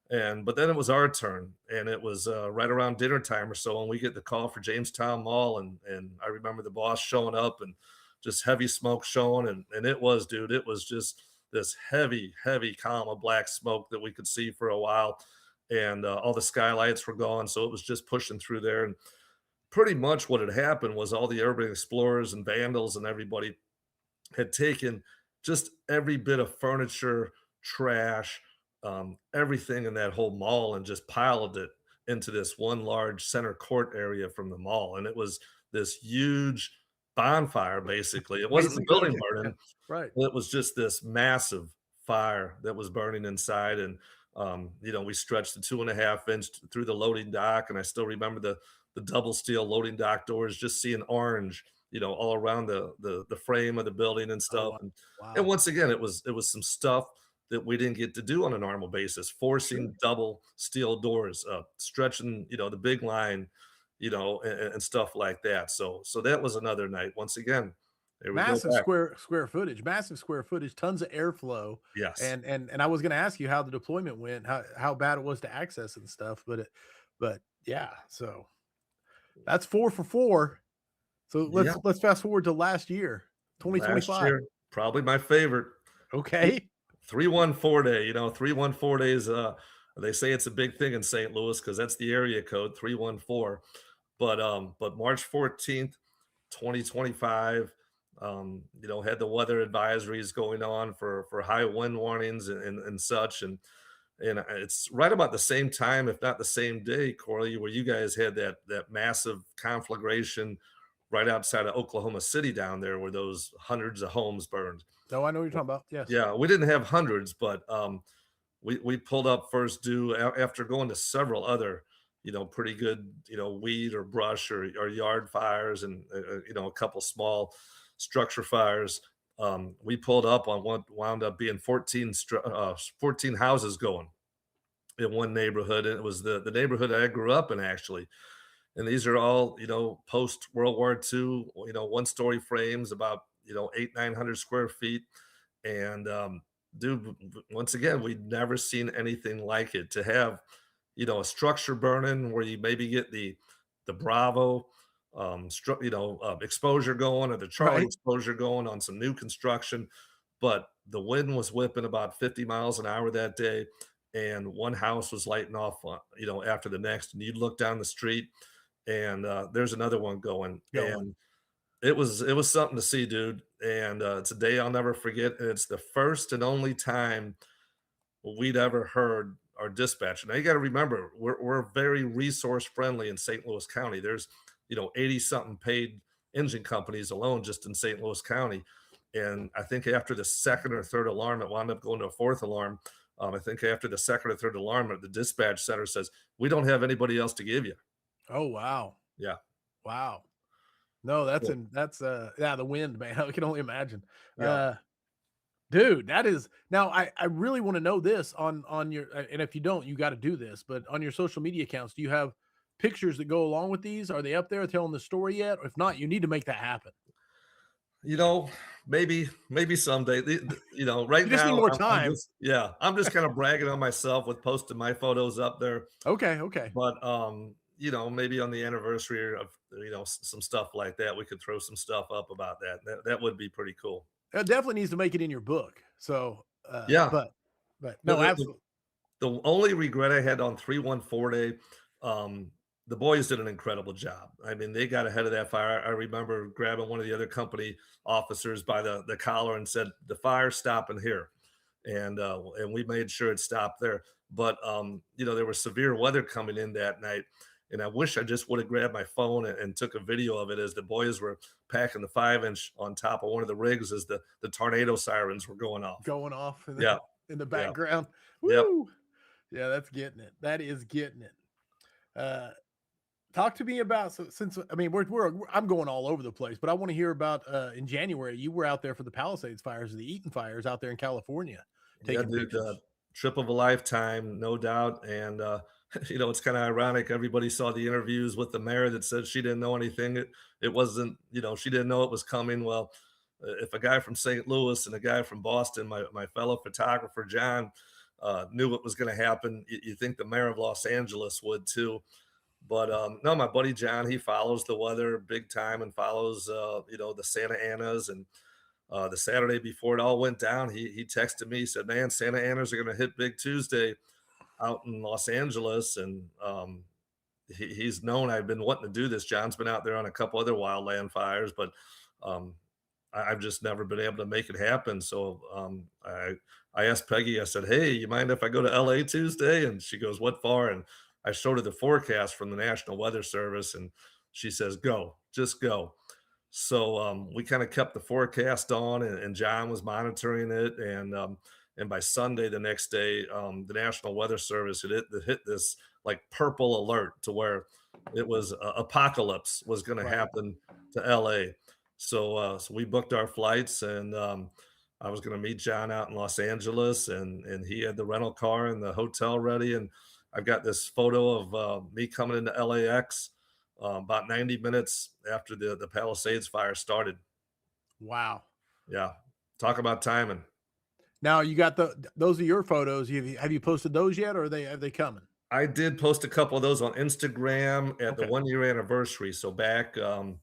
And but then it was our turn, and it was right around dinner time or so, and we get the call for Jamestown Mall, and I remember the boss showing up and just heavy smoke showing, and it was, dude, it was just this heavy, heavy column of black smoke that we could see for a while, and all the skylights were gone, so it was just pushing through there. And pretty much what had happened was all the urban explorers and vandals and everybody had taken just every bit of furniture, trash, everything in that whole mall and just piled it into this one large center court area from the mall. And it was this huge bonfire, basically. It wasn't the Basically, building okay. Yeah. burning, Right. it was just this massive fire that was burning inside. And, we stretched the 2.5 inch through the loading dock. And I still remember the double steel loading dock doors, just seeing orange, all around the frame of the building and Oh, stuff. wow. And Wow. once again, it was some stuff that we didn't get to do on a normal basis, Sure. forcing double steel doors, stretching, the big line, and stuff like that. So that was another night. Once again, There we go Massive back. massive square footage, tons of airflow. Yes. And I was going to ask you how the deployment went, how bad it was to access and stuff, but yeah, so that's 4 for 4. So Yeah. let's fast forward to last year, Last 2025. year, probably my favorite. Okay. 314 day, 314 days. They say it's a big thing in St. Louis because that's the area code 314. But March 14th, 2025, had the weather advisories going on for high wind warnings and such. And it's right about the same time, if not the same day, Corley, where you guys had that massive conflagration right outside of Oklahoma City down there, where those hundreds of homes burned. Oh, I know what you're talking about. Yes. Yeah, we didn't have hundreds, but we pulled up first due after going to several other, pretty good, weed or brush or yard fires and a couple small structure fires. We pulled up on what wound up being 14 houses going in one neighborhood, and it was the neighborhood I grew up in actually. And these are all, post World War II, one-story frames, about 800-900 square feet. And dude, once again, we'd never seen anything like it. To have, a structure burning where you maybe get the Bravo, exposure going, or the Charlie Right. exposure going on some new construction, but the wind was whipping about 50 miles an hour that day, and one house was lighting off, after the next, and you'd look down the street, and there's another one going, Going. and it was something to see, dude, and, it's a day I'll never forget, and it's the first and only time we'd ever heard our dispatcher. Now you gotta remember, we're very resource friendly in St. Louis County. There's, 80 something paid engine companies alone just in St. Louis County, and I think after the second or third alarm, it wound up going to a fourth alarm. I think after the second or third alarm, the dispatch center says, "We don't have anybody else to give you." Oh, wow. Yeah. Wow. No, Yeah. yeah, the wind, man. I can only imagine. Yeah. Dude, that is now I really want to know this on your and if you don't, you got to do this, but on your social media accounts, do you have pictures that go along with these? Are they up there telling the story yet? If not, you need to make that happen. You know, maybe someday. Right You just need now more I'm time. just yeah, I'm just kind of bragging on myself with posting my photos up there. Okay, okay. But maybe on the anniversary of some stuff like that, we could throw some stuff up about that. That would be pretty cool. It definitely needs to make it in your book. So, Yeah. but The no, the the absolutely. the only regret I had on 314 day, the boys did an incredible job. I mean, they got ahead of that fire. I remember grabbing one of the other company officers by the collar and said, "The fire's stopping here." And we made sure it stopped there. But there was severe weather coming in that night. And I wish I just would have grabbed my phone and took a video of it as the boys were packing the 5-inch on top of one of the rigs as the tornado sirens were going off. Going off in Yeah, in the yeah, background. yep. Woo! Yeah, that's getting it. That is getting it. Uh, Talk to me about since I mean I'm going all over the place, but I want to hear about in January you were out there for the Palisades fires, the Eaton fires out there in California, Yeah, taking dude, pictures. trip of a lifetime, no doubt. And it's kind of ironic. Everybody saw the interviews with the mayor that said she didn't know anything. It wasn't, she didn't know it was coming. Well, if a guy from St. Louis and a guy from Boston, my fellow photographer John, knew what was going to happen, you think the mayor of Los Angeles would too. But no, my buddy John, he follows the weather big time and follows, the Santa Anas. And the Saturday before it all went down, he texted me, he said, "Man, Santa Anas are going to hit big Tuesday out in Los Angeles." And he's known I've been wanting to do this. John's been out there on a couple other wildland fires, but um, I've just never been able to make it happen. So I asked Peggy, I said, "Hey, you mind if I go to LA Tuesday?" And she goes, "What for?" And I showed her the forecast from the National Weather Service, and she says, "Go, just go." So we kind of kept the forecast on, and John was monitoring it. And by Sunday the next day, the National Weather Service hit this like purple alert to where it was apocalypse was going to Right. happen to LA. So we booked our flights, and I was going to meet John out in Los Angeles, and he had the rental car and the hotel ready. And I've got this photo of me coming into LAX about 90 minutes after the Palisades fire started. Wow. Yeah. Talk about timing. Now you got those are your photos. Have you posted those yet, or are they coming? I did post a couple of those on Instagram at the Okay. 1-year anniversary. So back, was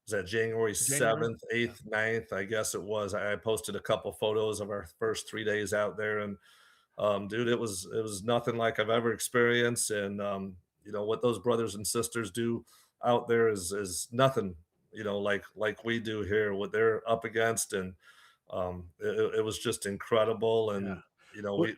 that January January? 7th, Yeah. 8th, 9th, I guess it was. I posted a couple photos of our first 3 days out there, and, dude, it was nothing like I've ever experienced, and, what those brothers and sisters do out there is nothing, like we do here, what they're up against, and, it was just incredible, Yeah. and, What we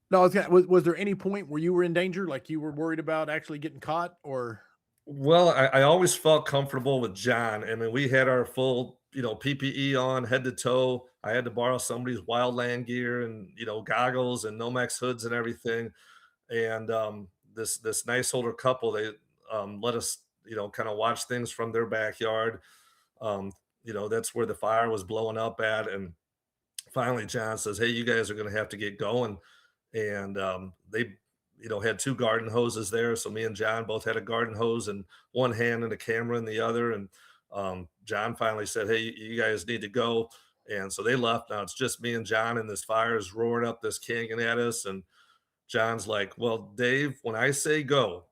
no, I was gonna was there any point where you were in danger, like you were worried about actually getting caught or Well, I always felt comfortable with John. I mean, we had our full, PPE on head to toe. I had to borrow somebody's wildland gear and, goggles and Nomex hoods and everything. And this nice older couple, they let us, kind of watch things from their backyard. Um, that's where the fire was blowing up at. And finally, John says, "Hey, you guys are going to have to get going." And they, had two garden hoses there. So me and John both had a garden hose in one hand and a camera in the other. And John finally said, "Hey, you guys need to go." And so they left. Now it's just me and John, and this fire is roaring up this canyon at us. And John's like, "Well, Dave, when I say go,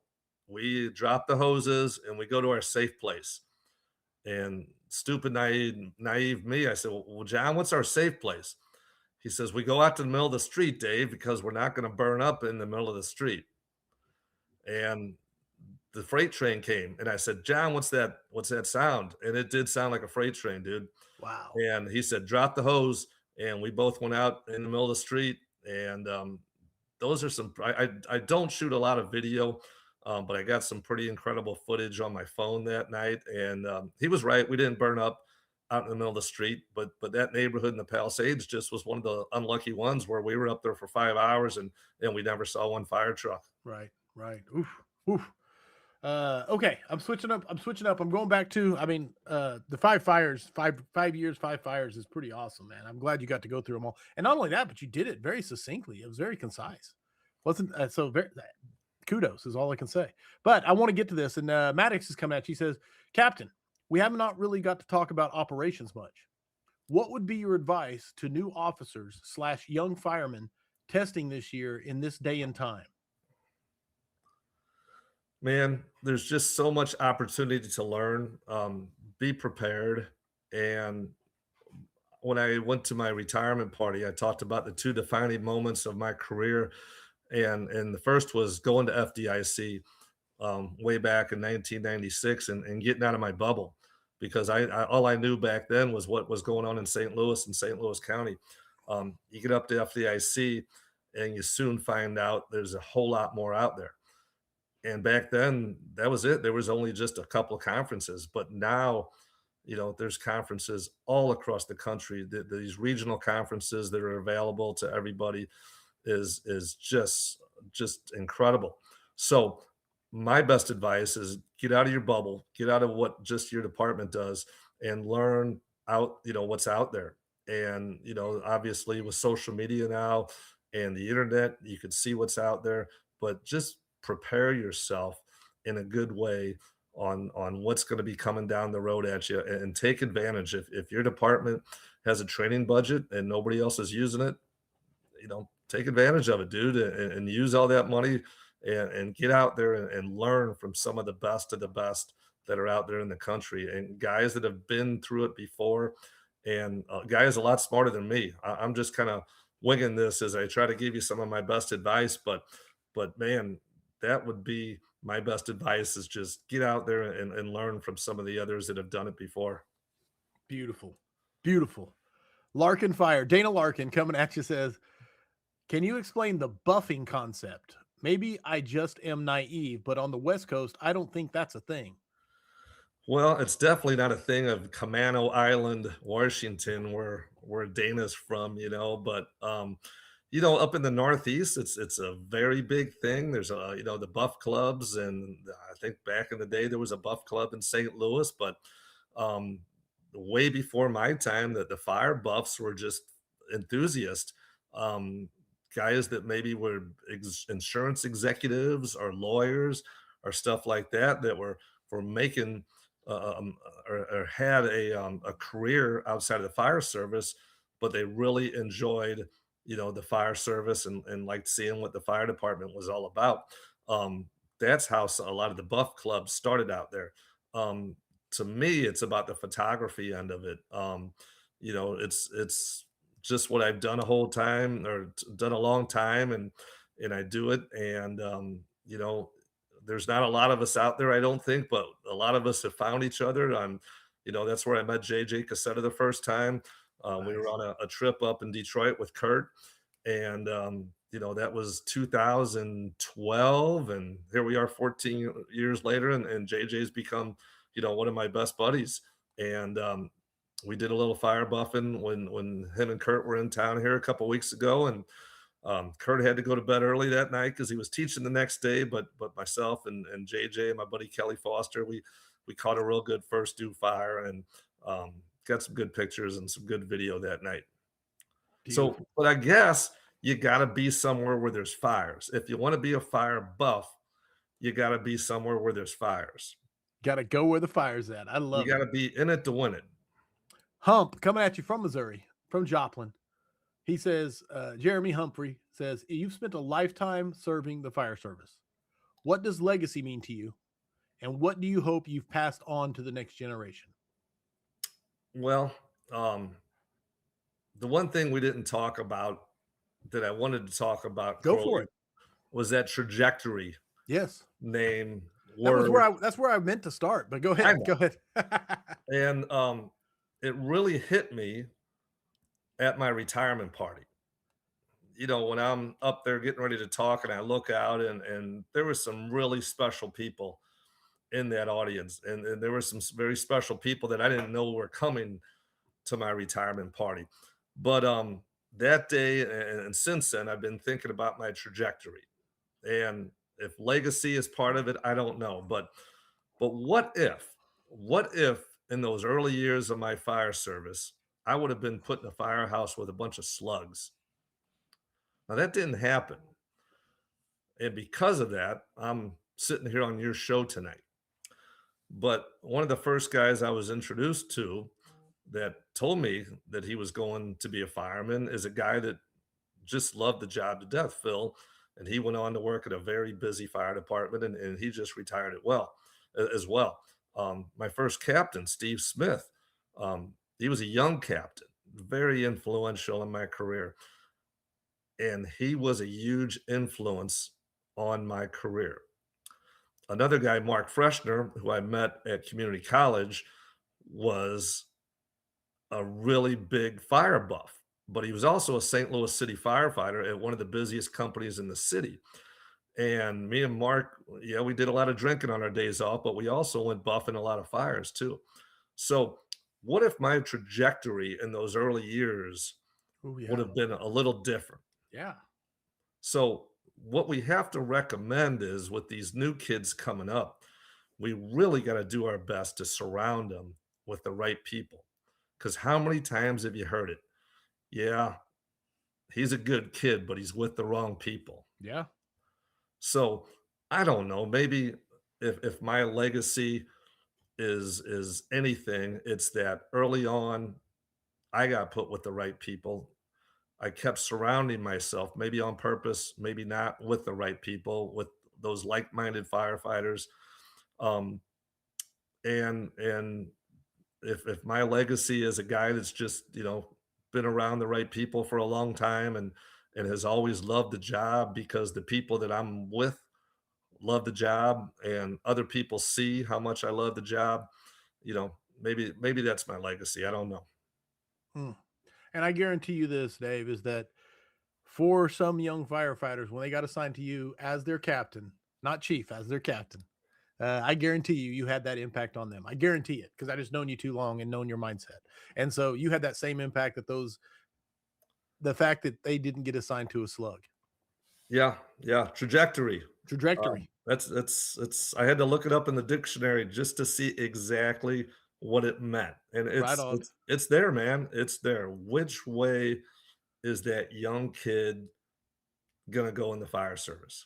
we drop the hoses and we go to our safe place." And stupid, naive me, I said, "Well, John, what's our safe place?" He says, "We go out to the middle of the street, Dave, because we're not going to burn up in the middle of the street." And the freight train came, and I said, "John, what's that? What's that sound?" And it did sound like a freight train, dude. wow. And he said, "Drop the hose." And we both went out in the middle of the street. And those are some. I don't shoot a lot of video, but I got some pretty incredible footage on my phone that night. And he was right. We didn't burn up out in the middle of the street, but that neighborhood in the Palisades just was one of the unlucky ones where we were up there for 5 hours and we never saw one fire truck. Right, right. Oof, oof. Okay, I'm switching up. I'm switching up. I'm going back to. I mean, the five fires, 5 years, five fires is pretty awesome, man. I'm glad you got to go through them all, and not only that, but you did it very succinctly. It was very concise. Wasn't so very. Kudos is all I can say. But I want to get to this, and Maddox is coming at you. He says, "Captain, we have not really got to talk about operations much. What would be your advice to new officers slash young firemen testing this year in this day and time?" Man, there's just so much opportunity to learn. Be prepared. And when I went to my retirement party, I talked about the two defining moments of my career. And the first was going to FDIC way back in 1996 and getting out of my bubble because I all I knew back then was what was going on in St. Louis and St. Louis County. You get up to FDIC and you soon find out there's a whole lot more out there. And back then, that was it. There was only just a couple of conferences, but now, there's conferences all across the country. These regional conferences that are available to everybody is just incredible. So my best advice is get out of your bubble, get out of what just your department does, and learn out, what's out there. And obviously with social media now and the internet, you can see what's out there, but just prepare yourself in a good way on what's going to be coming down the road at you and take advantage. If your department has a training budget and nobody else is using it, take advantage of it, dude, and use all that money and get out there and learn from some of the best that are out there in the country and guys that have been through it before and guys a lot smarter than me. I'm just kind of winging this as I try to give you some of my best advice, but man, that would be my best advice is just get out there and learn from some of the others that have done it before. Beautiful, beautiful. Larkin Fire. Dana Larkin coming at you says, "Can you explain the buffing concept? Maybe I just am naive, but on the West Coast, I don't think that's a thing." Well, it's definitely not a thing of Camano Island, Washington, where Dana's from, but up in the Northeast, it's a very big thing. There's the buff clubs, and I think back in the day there was a buff club in St. Louis, but um, way before my time, that the fire buffs were just enthusiasts, um, guys that maybe were insurance executives or lawyers or stuff like that that were making or had a career outside of the fire service, but they really enjoyed, the fire service and liked seeing what the fire department was all about. Um, that's how a lot of the buff clubs started out there. Um, to me, it's about the photography end of it. It's just what I've done a whole time or done a long time, and I do it. And there's not a lot of us out there, I don't think, but a lot of us have found each other. That's where I met JJ Cassetta the first time. We were Nice. on a trip up in Detroit with Kurt, and that was 2012, and here we are 14 years later, and JJ's become one of my best buddies. And we did a little fire buffing when him and Kurt were in town here a couple weeks ago, and Kurt had to go to bed early that night because he was teaching the next day. But myself and JJ and my buddy Kelly Foster, we caught a real good first dew fire, and got some good pictures and some good video that night. So, Beautiful. but I guess you got to be somewhere where there's fires. If you want to be a fire buff, you got to be somewhere where there's fires. Got to go where the fire's at. I You love got it. to be in it to win it. Hump coming at you from Missouri, from Joplin. He says, Jeremy Humphrey says, you've spent a lifetime serving the fire service. What does legacy mean to you? And what do you hope you've passed on to the next generation? Well, the one thing we didn't talk about that I wanted to talk about, Go for Crowley, it. was that trajectory, Yes. name, That was word. that's where I meant to start, but go I ahead. know. Go ahead. And it really hit me at my retirement party. When I'm up there getting ready to talk and I look out, and there were some really special people in that audience. And there were some very special people that I didn't know were coming to my retirement party. But that day and since then, I've been thinking about my trajectory. And if legacy is part of it, I don't know. But what if in those early years of my fire service, I would have been put in a firehouse with a bunch of slugs? Now that didn't happen. And because of that, I'm sitting here on your show tonight. But one of the first guys I was introduced to that told me that he was going to be a fireman is a guy that just loved the job to death, Phil. And he went on to work at a very busy fire department, and he just retired as well. My first captain, Steve Smith, he was a young captain, very influential in my career. And he was a huge influence on my career. Another guy, Mark Freshner, who I met at community college, was a really big fire buff, but he was also a St. Louis City firefighter at one of the busiest companies in the city. And me and Mark, yeah, we did a lot of drinking on our days off, but we also went buffing a lot of fires too. So, what if my trajectory in those early years Oh, would yeah. have been a little different? Yeah. So, what we have to recommend is with these new kids coming up, we really got to do our best to surround them with the right people. Because how many times have you heard it? Yeah, he's a good kid, but he's with the wrong people. Yeah. So I don't know. Maybe if my legacy is anything, it's that early on I got put with the right people. I kept surrounding myself, maybe on purpose, maybe not, with the right people, with those like-minded firefighters. Um, and if my legacy is a guy that's just been around the right people for a long time and has always loved the job because the people that I'm with love the job and other people see how much I love the job, maybe that's my legacy. I don't know. Hmm. And I guarantee you this, Dave, is that for some young firefighters, when they got assigned to you as their captain, not chief, as their captain, I guarantee you had that impact on them. I guarantee it because I just known you too long and known your mindset. And so you had that same impact that the fact that they didn't get assigned to a slug. Yeah, trajectory. Trajectory. It's I had to look it up in the dictionary just to see exactly what it meant. And Right it's on. it's it's there, man. It's there. Which way is that young kid gonna go in the fire service?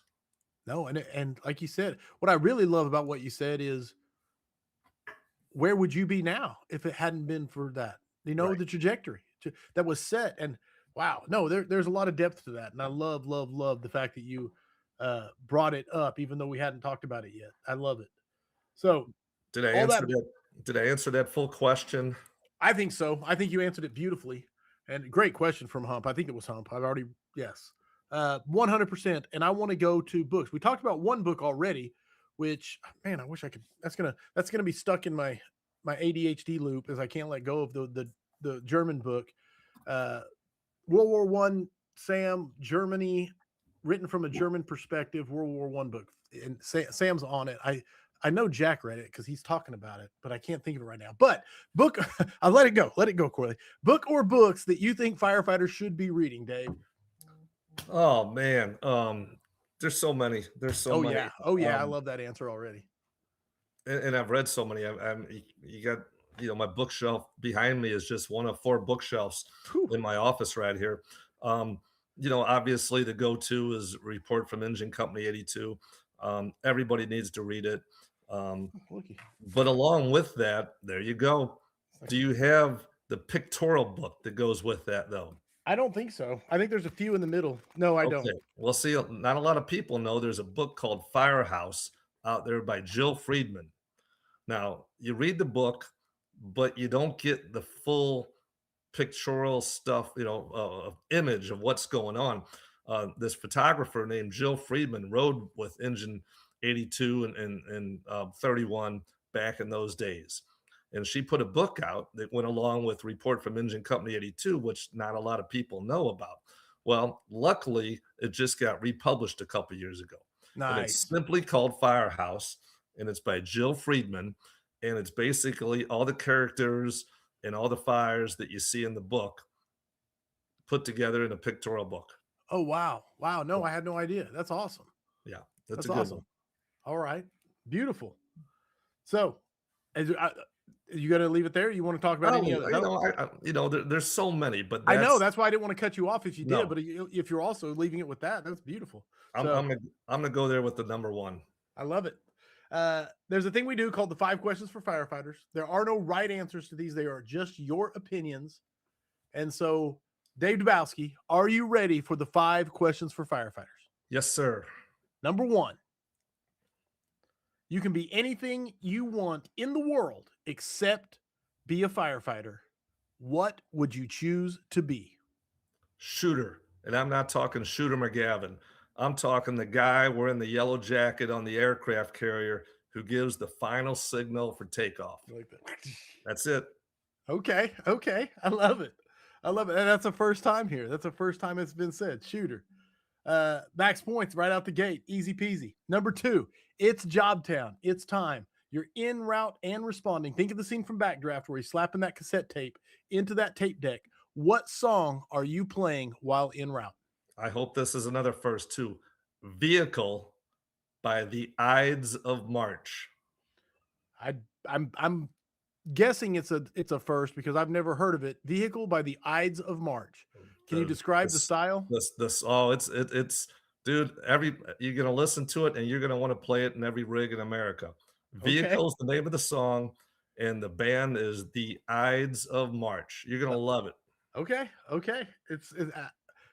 No, and like you said, what I really love about what you said is where would you be now if it hadn't been for that? You know, Right. the trajectory that was set. And wow, no, there's a lot of depth to that. And I love, love, love the fact that you brought it up, even though we hadn't talked about it yet. I love it. So Did I all answer that, that? Did I answer that full question? I think so. I think you answered it beautifully. And great question from Hump. I think it was Hump. I've already, yes, 100%. And I want to go to books. We talked about one book already, which man, I wish I could. That's gonna be stuck in my ADHD loop as I can't let go of the German book, uh, World War I, Sam, Germany, written from a German perspective, World War I book, and Sam's on it. I know Jack read it because he's talking about it, but I can't think of it right now. But book, I'll let it go, Corley. Book or books that you think firefighters should be reading, Dave? Oh man, there's so many. There's so Oh many. yeah, oh yeah, I Um, love that answer already. and I've read so many. You got, my bookshelf behind me is just one of 4 bookshelves Whew, in my office right here. Um, Obviously the go-to is Report from Engine Company 82. Everybody needs to read it. Um, looky. but along with that, there you go. Do you have the pictorial book that goes with that though? I don't think so. I think there's a few in the middle. No, I Okay. don't. Well, see, not a lot of people know there's a book called Firehouse out there by Jill Friedman. Now, you read the book, but you don't get the full pictorial stuff, image of what's going on. This photographer named Jill Friedman rode with Engine 82 and 31 back in those days. And she put a book out that went along with Report from Engine Company 82, which not a lot of people know about. Well, luckily, it just got republished a couple years ago. And it's Nice. simply called Firehouse, and it's by Jill Friedman. And it's basically all the characters and all the fires that you see in the book put together in a pictorial book. Oh wow, wow. No, Yeah, I had no idea. That's awesome. yeah, that's That's a good one. awesome. All right, beautiful. So, you got to leave it there? You want to talk about any Oh, other? No, there's so many, but I know. that's That's why I didn't want to cut you off if you did. no. But if you're also leaving it with that, that's beautiful. I'm So I'm gonna I'm gonna go there with the number one. I love it. There's a thing we do called the 5 questions for firefighters. There are no right answers to these. They are just your opinions. And so, Dave Dubowski, are you ready for the 5 questions for firefighters? Yes, sir. Number one, you can be anything you want in the world except be a firefighter. What would you choose to be? Shooter, and I'm not talking Shooter McGavin. I'm talking the guy wearing the yellow jacket on the aircraft carrier who gives the final signal for takeoff. You like that? That's it. Okay, okay. I love it. I love it. And that's the first time here. That's the first time it's been said. Shooter. Max points right out the gate. Easy peasy. Number two, it's Jobtown. It's time. You're en route and responding. Think of the scene from Backdraft where he's slapping that cassette tape into that tape deck. What song are you playing while en route? I hope this is another first too. Vehicle by the Ides of March. I I'm guessing it's a first because I've never heard of it. Vehicle by the Ides of March. Can you The describe the this style? this oh, it's dude, you're gonna listen to it and you're gonna want to play it in every rig in America. Okay. Vehicle's the name of the song, and the band is the Ides of March. You're gonna love it. Okay. Okay.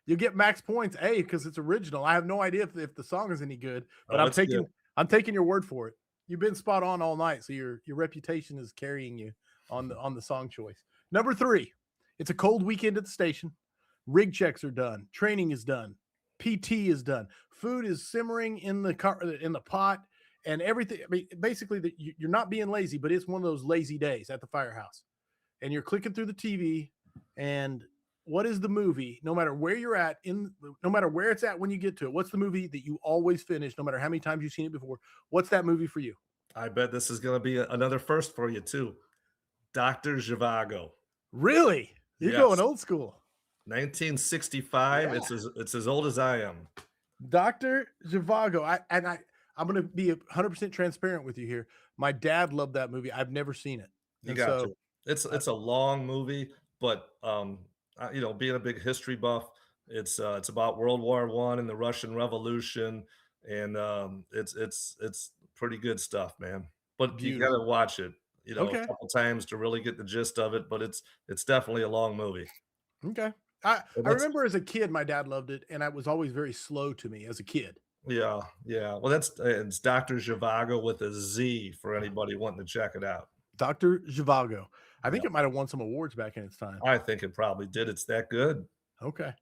You get max points, A, because it's original. I have no idea if the song is any good, but Oh, it's good. I'm taking your word for it. You've been spot on all night, so your reputation is carrying you on the song choice. Number three, it's a cold weekend at the station. Rig checks are done. Training is done. PT is done. Food is simmering in the pot, and everything. I mean, basically, you're not being lazy, but it's one of those lazy days at the firehouse, and you're clicking through the TV, and what is the movie? No matter where you're at, no matter where it's at when you get to it, what's the movie that you always finish, no matter how many times you've seen it before? What's that movie for you? I bet this is gonna be another first for you too. Dr. Zhivago. Really? You're going Yes. old school. 1965. Yeah. It's as old as I am. Dr. Zhivago. I'm going to be 100% transparent with you here. My dad loved that movie. I've never seen it. You And got so to. It's a long movie, but being a big history buff, it's about World War I and the Russian Revolution, and it's pretty good stuff, man. But you got to beautiful. watch it. a Okay. couple times to really get the gist of it, but it's definitely a long movie. Okay. I That's remember as a kid, my dad loved it, and it was always very slow to me as a kid. Yeah, yeah. Well, it's Dr. Zhivago with a Z for anybody wanting to check it out. Dr. Zhivago. I Yeah, think it might have won some awards back in its time. I think it probably did. It's that good. Okay.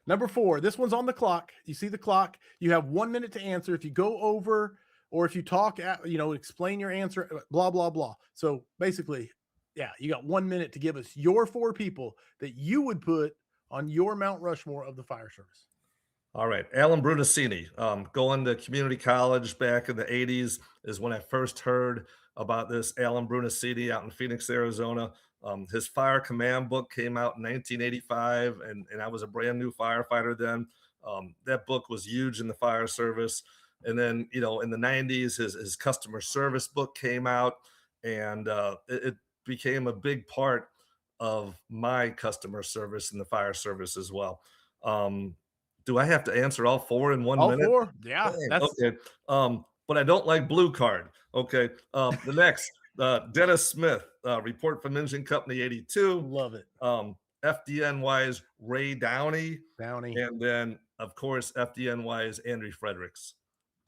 Number 4. This one's on the clock. You see the clock. You have 1 minute to answer. If you go over or if you talk, explain your answer, blah, blah, blah. So basically, yeah, you got 1 minute to give us your 4 people that you would put on your Mount Rushmore of the fire service. All right, Alan Brunacini. Going to community college back in the '80s is when I first heard about this Alan Brunacini out in Phoenix, Arizona. His fire command book came out in 1985, and I was a brand new firefighter then. That book was huge in the fire service. And then, in the '90s, his customer service book came out, and it became a big part of my customer service in the fire service as well. Do I have to answer all 4 in 1 All minute? 4? Yeah, Dang, that's okay. But I don't like blue card. Okay. The next, Dennis Smith, Report from Engine Company 82. love it. FDNY's Ray Downey. Downey. And then, of course, FDNY's Andrew Fredericks.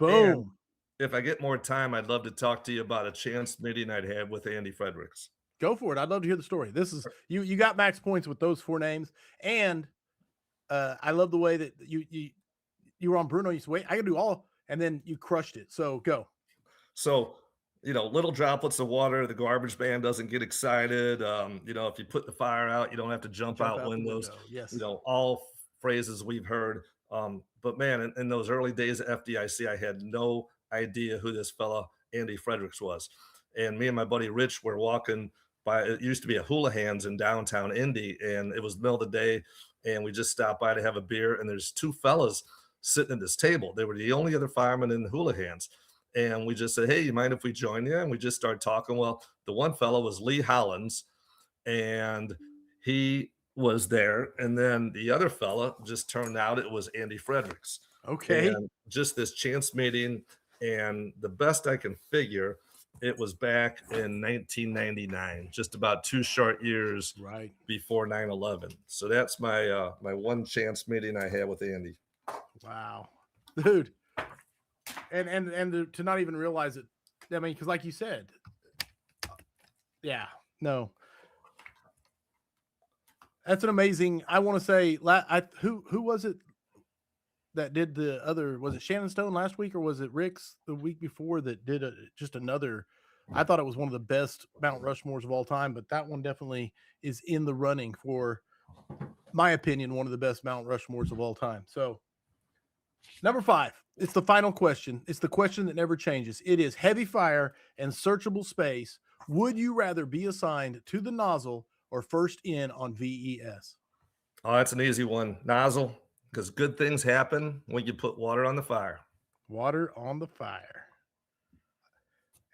And Boom. if I get more time, I'd love to talk to you about a chance meeting I'd had with Andy Fredericks. Go for it. I'd love to hear the story. This is you got max points with those 4 names. And I love the way that you were on Bruno. You said, wait, I can do all, and then you crushed it. So go. So, little droplets of water, the garbage man doesn't get excited. If you put the fire out, you don't have to jump Jump out out the windows. window. Yes. All phrases we've heard. But man, in those early days of FDIC, I had no idea who this fella Andy Fredericks was. And me and my buddy Rich were walking by. It used to be a Houlihan's in downtown Indy, and it was the middle of the day, and we just stopped by to have a beer. And there's 2 fellas sitting at this table. They were the only other firemen in the Houlihan's. And we just said, hey, you mind if we join you? And we just started talking. Well, the one fellow was Lee Hollins, and he was there. And then the other fella just turned out it was Andy Fredericks. Okay. And just this chance meeting. And the best I can figure, it was back in 1999, just about 2 short years Right. before 9/11. So that's my my one chance meeting I had with Andy. Wow. Dude. And to not even realize it. I mean, because like you said, yeah, no. That's an amazing. I want to say, who was it that did the other? Was it Shannon Stone last week, or was it Rick's the week before that did just another? I thought it was one of the best Mount Rushmores of all time, but that one definitely is in the running for, my opinion, one of the best Mount Rushmores of all time. So, number 5, it's the final question. It's the question that never changes. It is heavy fire and searchable space. Would you rather be assigned to the nozzle or first in on VES? Oh, that's an easy one. Nozzle, because good things happen when you put water on the fire. Water on the fire.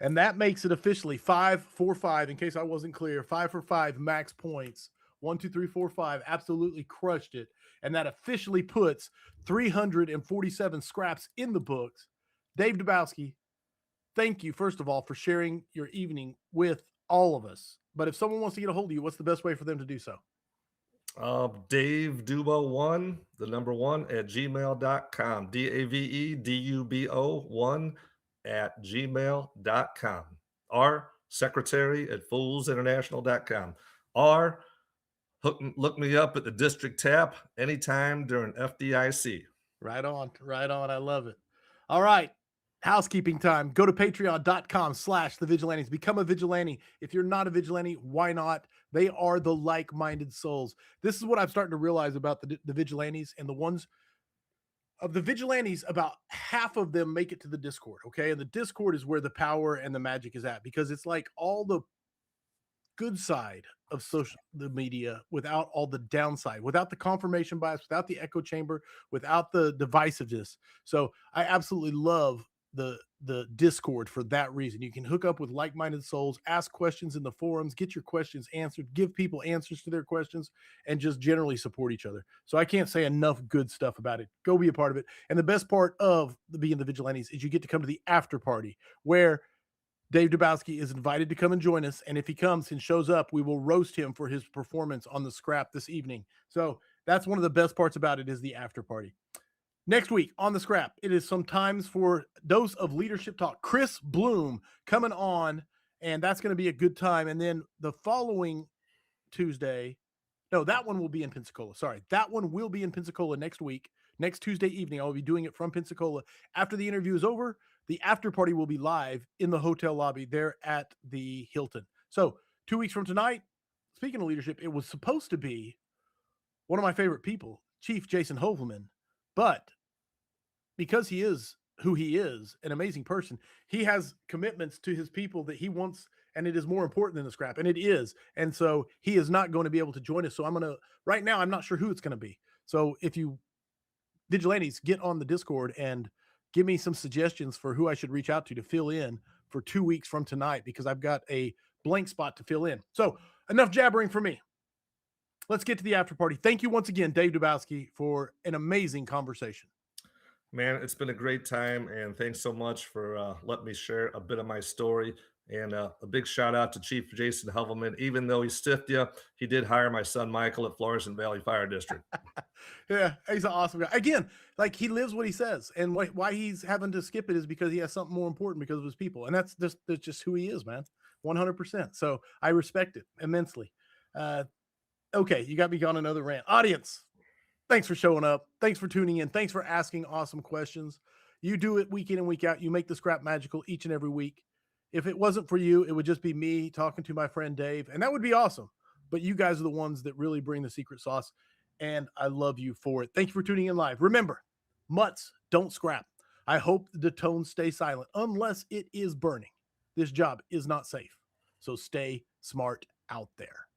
And that makes it officially 5-4-5. In case I wasn't clear, 5 for 5 max points. 1, 2, 3, 4, 5. Absolutely crushed it. And that officially puts 347 scraps in the books. Dave Dubowski, thank you, first of all, for sharing your evening with all of us. But if someone wants to get a hold of you, what's the best way for them to do so? Dave Dubo1, the number 1 at gmail.com. DAVEDUBO1 at gmail.com. Or secretary at foolsinternational.com. Or look me up at the district tap anytime during FDIC. Right on. Right on. I love it. All right. Housekeeping time. Go to patreon.com/thevigilantes. Become a vigilante. If you're not a vigilante, why not? They are the like-minded souls. This is what I'm starting to realize about the vigilantes, and the ones of the vigilantes, about half of them make it to the Discord. Okay. And the Discord is where the power and the magic is at, because it's like all the good side of the media without all the downside, without the confirmation bias, without the echo chamber, without the divisiveness. So I absolutely love the Discord for that reason. You can hook up with like-minded souls, ask questions in the forums, get your questions answered, give people answers to their questions, and just generally support each other. So I can't say enough good stuff about it. Go be a part of it. And the best part of being the vigilantes is you get to come to the after party, where Dave Dubowski is invited to come and join us. And if he comes and shows up, we will roast him for his performance on the scrap this evening. So that's one of the best parts about it is the after party. Next week on the scrap, it is some times for Dose of Leadership Talk. Chris Bloom coming on, and that's going to be a good time. And then the following Tuesday, no, that one will be in Pensacola. Sorry, that one will be in Pensacola next week. Next Tuesday evening, I will be doing it from Pensacola. After the interview is over, the after party will be live in the hotel lobby there at the Hilton. So 2 weeks from tonight, speaking of leadership, it was supposed to be one of my favorite people, Chief Jason Hovelman, but because he is who he is, an amazing person, he has commitments to his people that he wants, and it is more important than the scrap, and it is. And so he is not going to be able to join us. So right now, I'm not sure who it's going to be. So if you Vigilantes, get on the Discord and give me some suggestions for who I should reach out to fill in for 2 weeks from tonight, because I've got a blank spot to fill in. So enough jabbering for me. Let's get to the after party. Thank you once again, Dave Dubowski, for an amazing conversation. Man, it's been a great time, and thanks so much for letting me share a bit of my story. And a big shout out to Chief Jason Hovelman. Even though he stiffed you, he did hire my son Michael at Florissant Valley Fire District. Yeah, he's an awesome guy. Again, like, he lives what he says, and why he's having to skip it is because he has something more important because of his people, and that's just who he is, man. 100%. So I respect it immensely. Okay, you got me on another rant. Audience, thanks for showing up. Thanks for tuning in. Thanks for asking awesome questions. You do it week in and week out. You make the scrap magical each and every week. If it wasn't for you, it would just be me talking to my friend Dave, and that would be awesome. But you guys are the ones that really bring the secret sauce, and I love you for it. Thank you for tuning in live. Remember, mutts don't scrap. I hope the tones stay silent unless it is burning. This job is not safe, so stay smart out there.